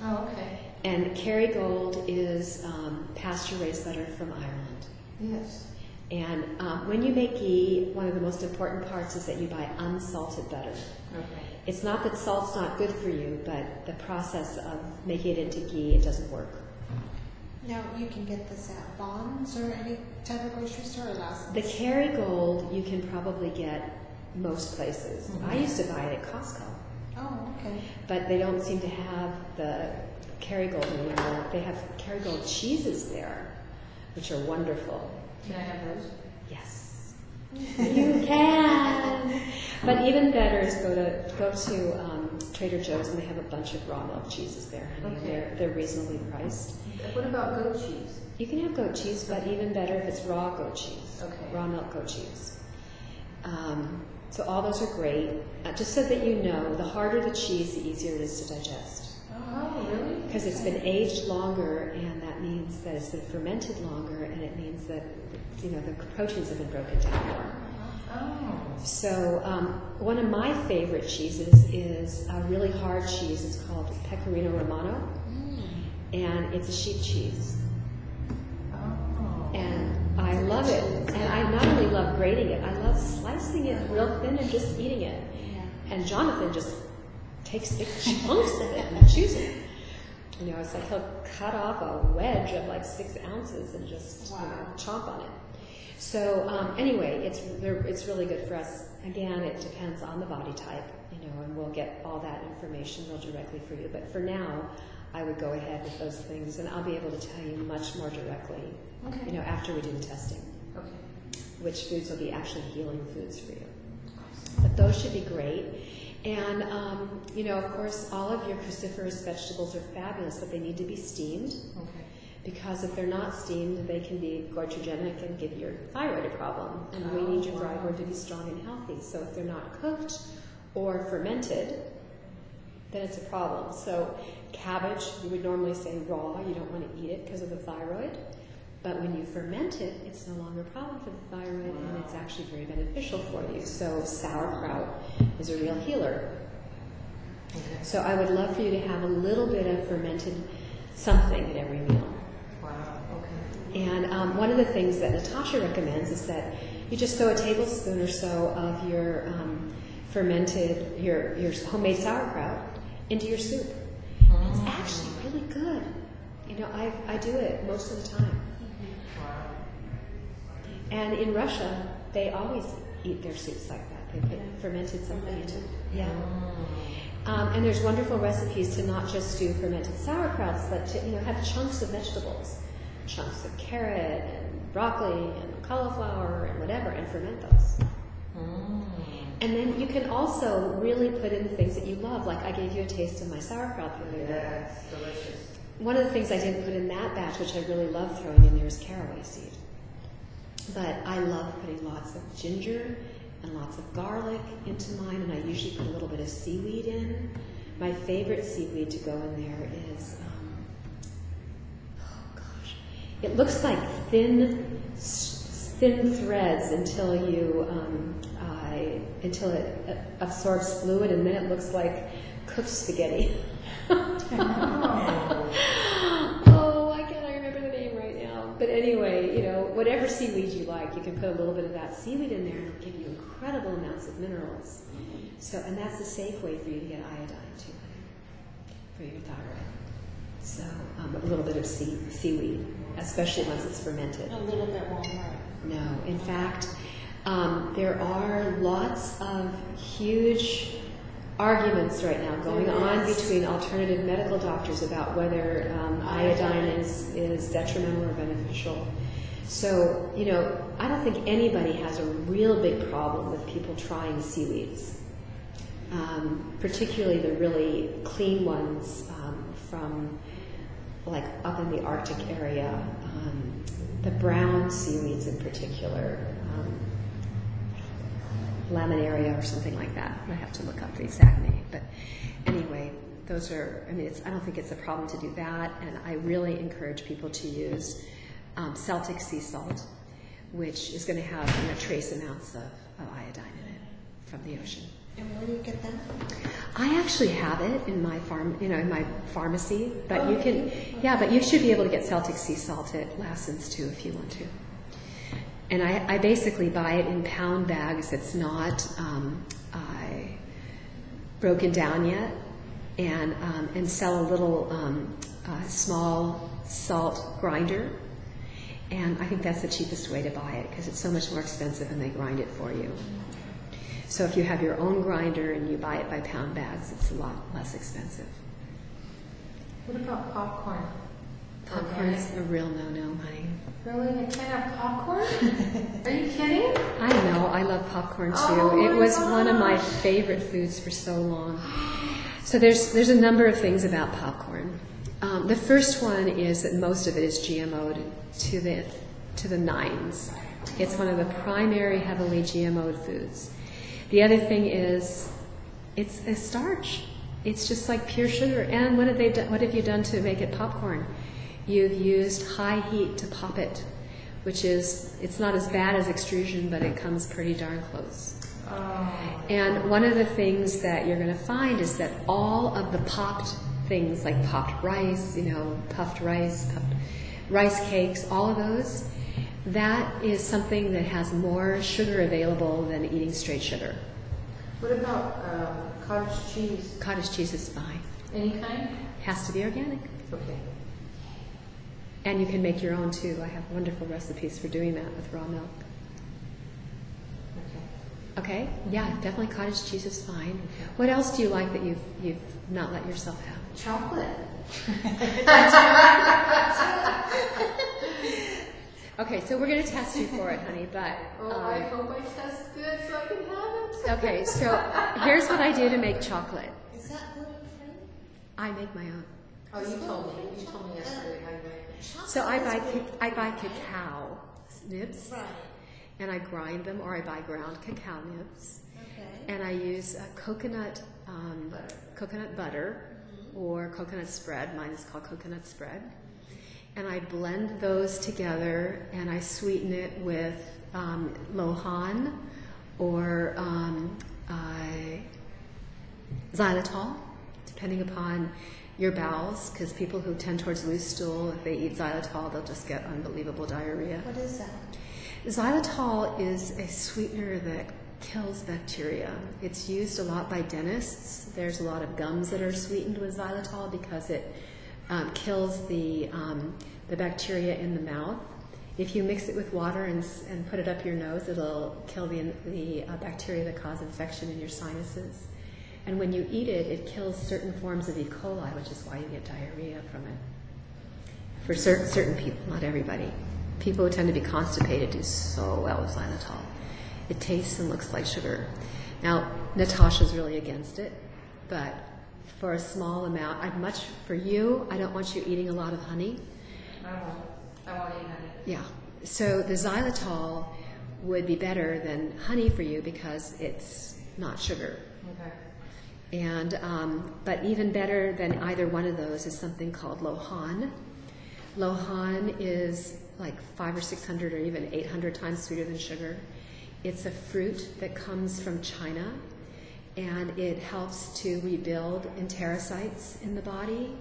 Oh, okay. And Kerrygold is pasture-raised butter from Ireland. Yes. And when you make ghee, one of the most important parts is that you buy unsalted butter. Okay. It's not that salt's not good for you, but the process of making it into ghee, it doesn't work. Now, you can get this at Vons or any type of grocery store or Lawson's? The Kerrygold you can probably get most places. Mm-hmm. I used to buy it at Costco. Oh, okay. But they don't seem to have the Kerrygold anymore. They have Kerrygold cheeses there, which are wonderful. Can I have those? Yes, you can. But even better is go to Trader Joe's, and they have a bunch of raw milk cheeses there. Honey. Okay. They're reasonably priced. What about goat cheese? You can have goat cheese, but even better if it's raw goat cheese. Okay. Raw milk goat cheese. So all those are great. Just so that you know, the harder the cheese, the easier it is to digest. Oh, really? Because it's been aged longer, and that means that it's been fermented longer, and it means that the proteins have been broken down more. Oh. So one of my favorite cheeses is a really hard cheese. It's called Pecorino Romano, and it's a sheep cheese. Oh. And I love it. And I not only love grating it, I love slicing it real thin and just eating it. Yeah. And Jonathan just takes big chunks of it and chews it. It's like he'll cut off a wedge of like 6 ounces and just chomp on it. So anyway, it's really good for us. Again, it depends on the body type, and we'll get all that information real directly for you. But for now, I would go ahead with those things, and I'll be able to tell you much more directly, Okay. after we do the testing, Okay. which foods will be actually healing foods for you. But those should be great. And, of course, all of your cruciferous vegetables are fabulous, but they need to be steamed. Okay. Because if they're not steamed, they can be goitrogenic and give your thyroid a problem. And we need your thyroid to be strong and healthy. So if they're not cooked or fermented, then it's a problem. So cabbage, you would normally say raw. You don't want to eat it because of the thyroid. But when you ferment it, it's no longer a problem for the thyroid, and it's actually very beneficial for you. So sauerkraut is a real healer. Okay. So I would love for you to have a little bit of fermented something at every meal. Wow. Okay. And one of the things that Natasha recommends is that you just throw a tablespoon or so of your fermented, your homemade sauerkraut into your soup. It's actually really good. I do it most of the time. Wow. And in Russia, they always eat their soups like that. They put fermented something into it. Yeah. And there's wonderful recipes to not just do fermented sauerkrauts, but to have chunks of vegetables, chunks of carrot and broccoli and cauliflower and whatever, and ferment those. And then you can also really put in things that you love. Like I gave you a taste of my sauerkraut the other day. Yes, delicious. One of the things I didn't put in that batch, which I really love throwing in there, is caraway seed. But I love putting lots of ginger and lots of garlic into mine, and I usually put a little bit of seaweed in. My favorite seaweed to go in there is, it looks like thin threads until it absorbs fluid, and then it looks like cooked spaghetti. Oh, I cannot remember the name right now. But anyway, whatever seaweed you like, you can put a little bit of that seaweed in there, and it'll give you incredible amounts of minerals. So, and that's a safe way for you to get iodine too, for your thyroid. So, a little bit of seaweed, especially once it's fermented. A little bit won't hurt. No, in fact, there are lots of huge arguments right now going on between alternative medical doctors about whether iodine is detrimental or beneficial. So, I don't think anybody has a real big problem with people trying seaweeds, particularly the really clean ones from like up in the Arctic area, the brown seaweeds in particular, laminaria or something like that. I have to look up the exact name. But anyway, those are, I mean, I don't think it's a problem to do that, and I really encourage people to use Celtic sea salt, which is going to have trace amounts of iodine in it from the ocean. And where do you get that? I actually have it in my in my pharmacy, but you can, yeah, but you should be able to get Celtic sea salt at Lassen's too if you want to. And I basically buy it in pound bags. It's not broken down yet, and sell a little small salt grinder. And I think that's the cheapest way to buy it because it's so much more expensive and they grind it for you. So if you have your own grinder and you buy it by pound bags, it's a lot less expensive. What about popcorn? Popcorn's a real no-no, honey. Really? You can't have popcorn? Are you kidding? I know. I love popcorn too. Oh, it was one of my favorite foods for so long. So there's a number of things about popcorn. The first one is that most of it is GMO'd to the nines. It's one of the primary heavily GMO'd foods. The other thing is it's a starch. It's just like pure sugar. And what have you done to make it popcorn? You've used high heat to pop it, which is, it's not as bad as extrusion, but it comes pretty darn close. Oh. And one of the things that you're going to find is that all of the popped things, like popped rice, puffed rice cakes, all of those, that is something that has more sugar available than eating straight sugar. What about cottage cheese? Cottage cheese is fine. Any kind? Has to be organic. Okay. And you can make your own too. I have wonderful recipes for doing that with raw milk. Okay? Yeah, definitely cottage cheese is fine. Okay. What else do you like that you've not let yourself have? Chocolate. Okay, so we're going to test you for it, honey, but... I hope I test good so I can have it. Okay, so here's what I do to make chocolate. Is that gluten-free? I make my own. Oh, you told me. You told me yesterday how you make it. So I buy cacao nibs, Right. and I grind them, or I buy ground cacao nibs. Okay. And I use coconut butter or coconut spread. Mine is called coconut spread. And I blend those together, and I sweeten it with lohan or xylitol, depending upon your bowels, because people who tend towards loose stool, if they eat xylitol, they'll just get unbelievable diarrhea. What is that? Xylitol is a sweetener that kills bacteria. It's used a lot by dentists. There's a lot of gums that are sweetened with xylitol because it kills the bacteria in the mouth. If you mix it with water and put it up your nose, it'll kill the bacteria that cause infection in your sinuses. And when you eat it, it kills certain forms of E. coli, which is why you get diarrhea from it. For certain people, not everybody. People who tend to be constipated do so well with xylitol. It tastes and looks like sugar. Now, Natasha's really against it, but for a small amount, for you, I don't want you eating a lot of honey. I won't eat honey. Yeah. So the xylitol would be better than honey for you because it's not sugar. Okay. And but even better than either one of those is something called lohan. Lohan is like 500 or 600 or even 800 times sweeter than sugar. It's a fruit that comes from China, and it helps to rebuild enterocytes in the body.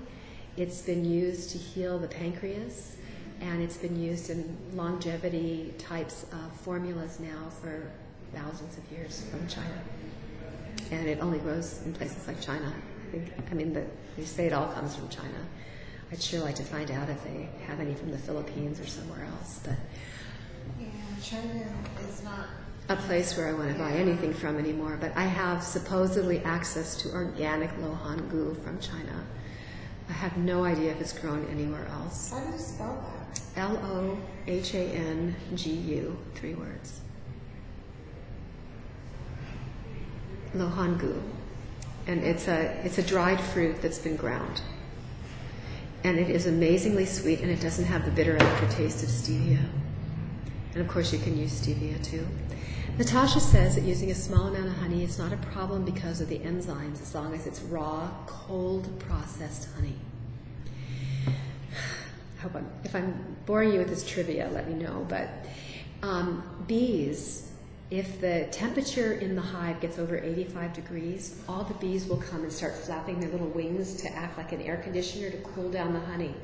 It's been used to heal the pancreas, and it's been used in longevity types of formulas now for thousands of years from China. And it only grows in places like China. They say it all comes from China. I'd sure like to find out if they have any from the Philippines or somewhere else. But Yeah, China is not a place where I want to buy anything from anymore. But I have supposedly access to organic lohan gu from China. I have no idea if it's grown anywhere else. How do you spell that? Lohangu, 3 words. Lohan gu. And it's a dried fruit that's been ground. And it is amazingly sweet, and it doesn't have the bitter aftertaste of stevia. And of course you can use stevia too. Natasha says that using a small amount of honey is not a problem because of the enzymes, as long as it's raw, cold processed honey. If I'm boring you with this trivia, let me know. But bees, if the temperature in the hive gets over 85 degrees, all the bees will come and start flapping their little wings to act like an air conditioner to cool down the honey.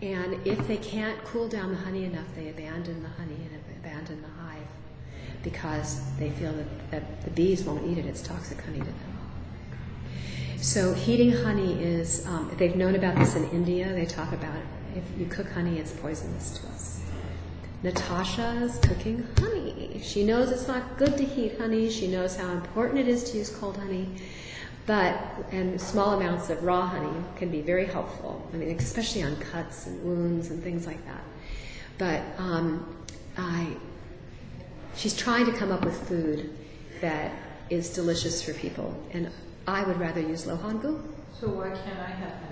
And if they can't cool down the honey enough, they abandon the honey and abandon the hive because they feel that the bees won't eat it. It's toxic honey to them. So heating honey is, they've known about this in India. They talk about it. If you cook honey, it's poisonous to us. Natasha's cooking honey. She knows it's not good to heat honey. She knows how important it is to use cold honey. And small amounts of raw honey can be very helpful. I mean, especially on cuts and wounds and things like that. But she's trying to come up with food that is delicious for people. And I would rather use lohangu. So why can't I have honey?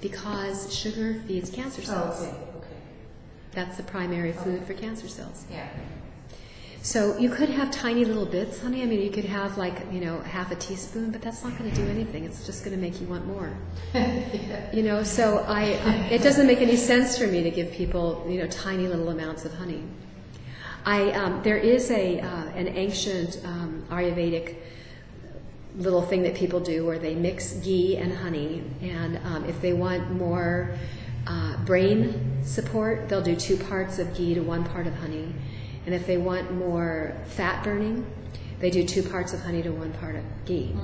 Because sugar feeds cancer cells. Oh, okay. That's the primary food for cancer cells. Yeah. So you could have tiny little bits, honey. I mean, you could have half a teaspoon, but that's not going to do anything. It's just going to make you want more. Yeah. So it doesn't make any sense for me to give people, tiny little amounts of honey. There is an ancient Ayurvedic little thing that people do where they mix ghee and honey, and if they want more brain support, they'll do 2 parts of ghee to 1 part of honey. And if they want more fat burning, they do 2 parts of honey to 1 part of ghee.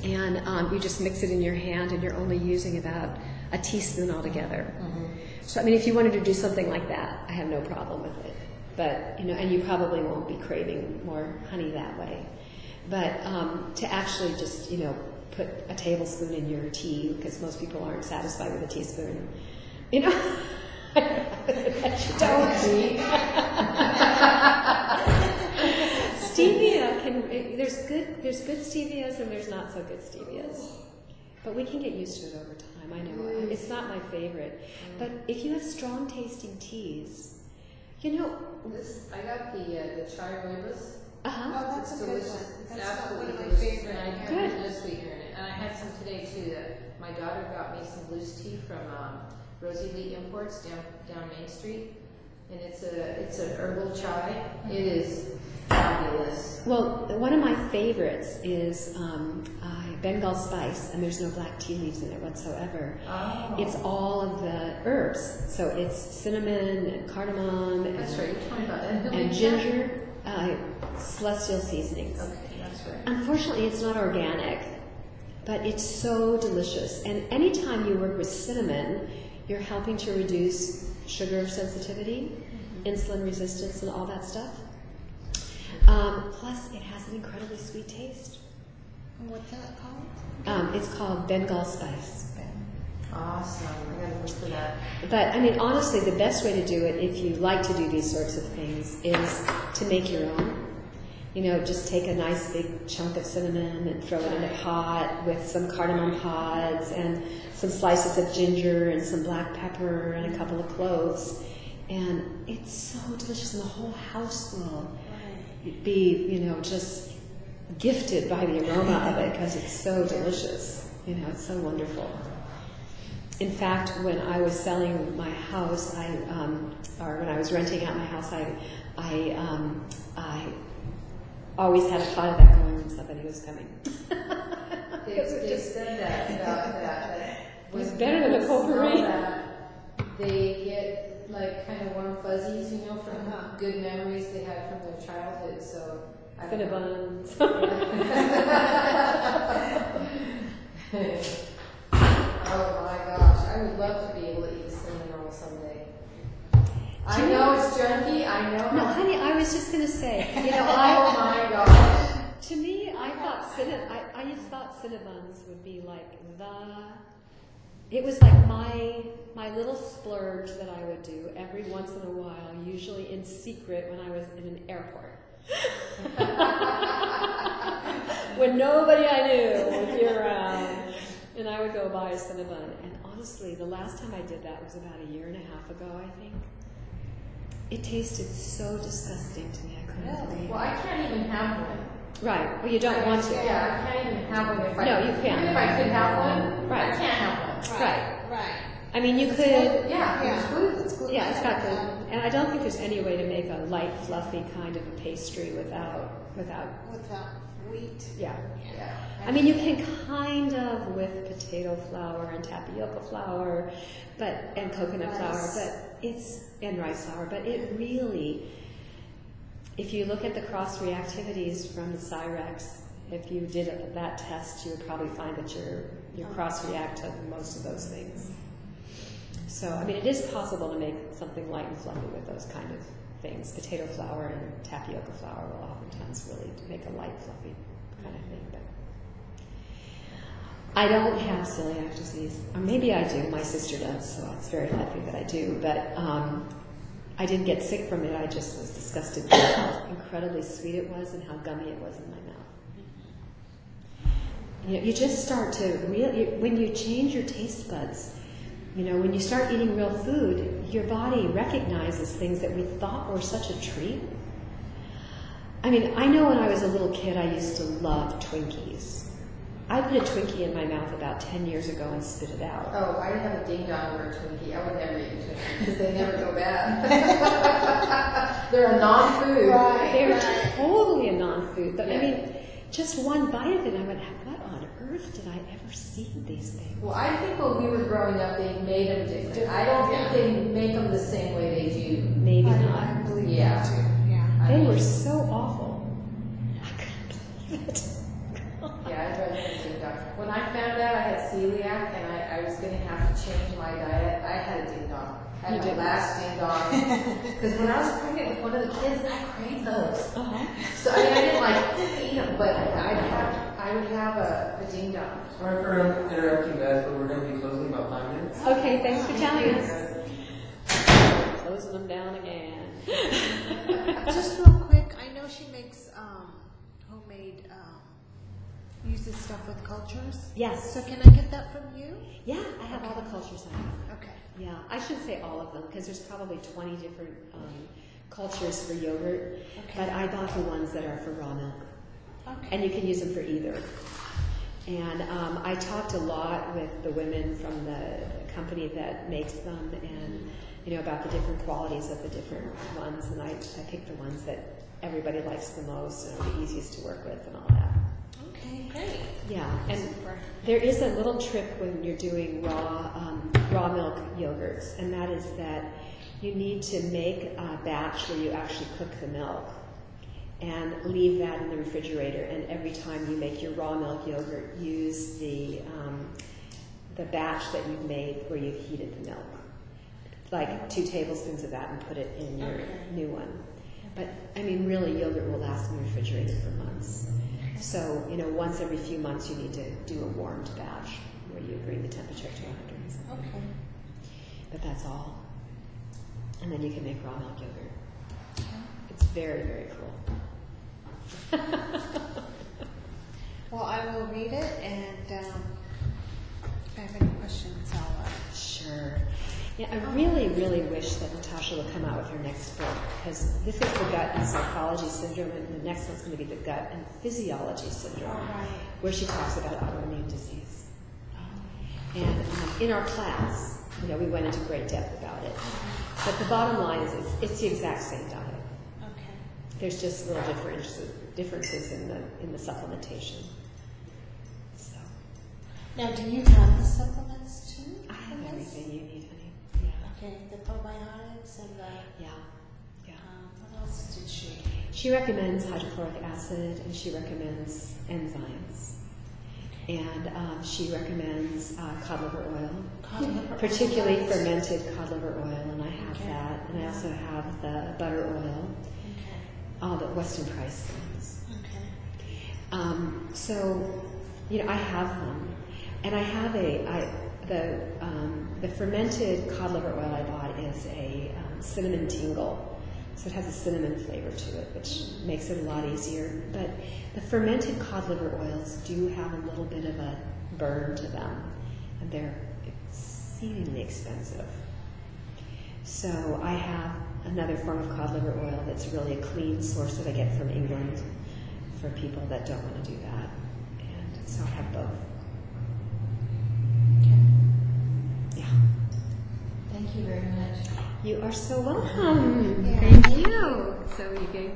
And you just mix it in your hand, and you're only using about a teaspoon altogether. So, I mean, if you wanted to do something like that, I have no problem with it. But, and you probably won't be craving more honey that way. But to actually just, put a tablespoon in your tea, because most people aren't satisfied with a teaspoon, Stevia there's good stevias and there's not so good stevias. But we can get used to it over time. I know it's not my favorite. But if you have strong tasting teas, I got the chai rooibos. Oh, that's It's a good delicious. one. It's That's absolutely one of my delicious. favorite. And I Good. have no sweetener in it. And I had some today too. My daughter got me some loose tea from Rosie Lee Imports down Main Street, and it's an herbal chai. It is fabulous. well, one of my favorites is Bengal spice, and there's no black tea leaves in it whatsoever. Oh. It's all of the herbs. So it's cinnamon and cardamom and, That's right. You're talking about that. and ginger, celestial seasonings. Okay, that's right. Unfortunately, it's not organic, but it's so delicious. And anytime you work with cinnamon, you're helping to reduce sugar sensitivity, insulin resistance, and all that stuff. Plus, it has an incredibly sweet taste. What's that called? It's called Bengal spice. Awesome. I gotta look for that. But, I mean, honestly, the best way to do it, if you like to do these sorts of things, is to make your own. Just take a nice big chunk of cinnamon and throw it in a pot with some cardamom pods and some slices of ginger and some black pepper and a couple of cloves. And it's so delicious, and the whole house will be, just gifted by the aroma of it because it's so delicious. It's so wonderful. In fact, when I was selling my house, or when I was renting out my house, I always had a thought of that going when somebody was coming. They said that about that. It was better than a potpourri. They get like kind of warm fuzzies, from good memories they had from their childhood. So Cinnabons. Oh my gosh, I would love to be able to eat a cinnamon roll someday. I know it's junky, I know. No, honey, I was just going to say, Oh my gosh. to me, I just thought Cinnabons would be like it was like my little splurge that I would do every once in a while, usually in secret when I was in an airport. When nobody I knew would be around. And I would go buy a Cinnabon. And honestly, the last time I did that was about 1.5 years ago, I think. It tasted so disgusting to me. I couldn't believe it. Well, I can't even have one. Right. Well, you don't want to. Yeah, I can't even have one if I. No, you can't. Even if I could have one, Right. I can't have one. Right. I mean, you could. Yeah, it's gluten. It's gluten. Yeah, it's got gluten. And I don't think there's any way to make a light, fluffy kind of a pastry without wheat. Yeah. Yeah. I mean, you can kind of with potato flour and tapioca flour, and coconut flour, but and rice flour, but it really, if you look at the cross reactivities from the Cyrex, if you did that test, you would probably find that you cross react to most of those things. So, I mean, it is possible to make something light and fluffy with those kind of things. Potato flour and tapioca flour will oftentimes really make a light, fluffy kind of thing. But I don't have celiac disease. Or maybe I do. My sister does, so it's very likely that I do. But I didn't get sick from it. I just was disgusted with how incredibly sweet it was and how gummy it was in my mouth. You know, you just start to when you change your taste buds. You know, when you start eating real food, your body recognizes things that we thought were such a treat. I mean, I know when I was a little kid, I used to love Twinkies. I put a Twinkie in my mouth about 10 years ago and spit it out. Oh, I have a ding-dong or a Twinkie. I would never eat a Twinkie because they never go bad. They're a non-food. Right. They're totally a non-food. But I mean, just one bite of it, I went, what on earth did I ever see these things? Well, I think when we were growing up, they made them different. I don't think they make them the same way they do. Maybe I not. believe Yeah. that too. Yeah. They were so awful. I couldn't believe it. Yeah, I'd rather have a ding-dong. When I found out I had celiac and I was going to have to change my diet, I had a ding-dong. I had my last ding-dong. Because when I was pregnant with one of the kids, I craved those. So I mean, I didn't like eat them, but I would have a ding-dong. Sorry for interrupting, guys, but we're going to be closing in about 5 minutes. Okay, thanks for telling us. Closing them down again. Just real quick, I know she makes homemade, uses stuff with cultures. Yes. So can I get that from you? Yeah, I have all the cultures I have. Okay. Yeah, I should say all of them because there's probably 20 different cultures for yogurt, but I bought the ones that are for raw milk. Okay. And you can use them for either. And I talked a lot with the women from the company that makes them and, you know, about the different qualities of the different ones. And I picked the ones that everybody likes the most and are the easiest to work with and all that. Okay, great. Yeah, and there is a little trick when you're doing raw milk yogurts, and that is that you need to make a batch where you actually cook the milk and leave that in the refrigerator. And every time you make your raw milk yogurt, use the batch that you've made where you've heated the milk, like 2 tablespoons of that, and put it in your new one. But I mean, really, yogurt will last in the refrigerator for months. So, you know, once every few months you need to do a warmed batch where you bring the temperature to 100. Okay. But that's all. And then you can make raw milk yogurt. It's very, very cool. Well, I will read it, and if I have any questions, I'll... Sure. Yeah, I really, really wish that Natasha would come out with her next book, because this is the gut and psychology syndrome, and the next one's going to be the gut and physiology syndrome, where she talks about autoimmune disease. And in our class, you know, we went into great depth about it. But the bottom line is it's the exact same diet. Okay. There's just little differences in the supplementation. So. Now, do you have the supplements too? I have everything you need, honey. Yeah. Okay, the probiotics and the... Yeah. What else did she? She recommends hydrochloric acid, and she recommends enzymes. And she recommends cod liver oil, particularly fermented cod liver oil, and I have that. And I also have the butter oil, all the Weston Price things. So, you know, I have them. And I have the fermented cod liver oil I bought is a cinnamon tingle. So it has a cinnamon flavor to it, which makes it a lot easier. But the fermented cod liver oils do have a little bit of a burn to them, and they're exceedingly expensive. So I have another form of cod liver oil that's really a clean source that I get from England for people that don't want to do that. And so I have both. Yeah. Thank you very much. You are so welcome. Yeah. Thank you. So you gave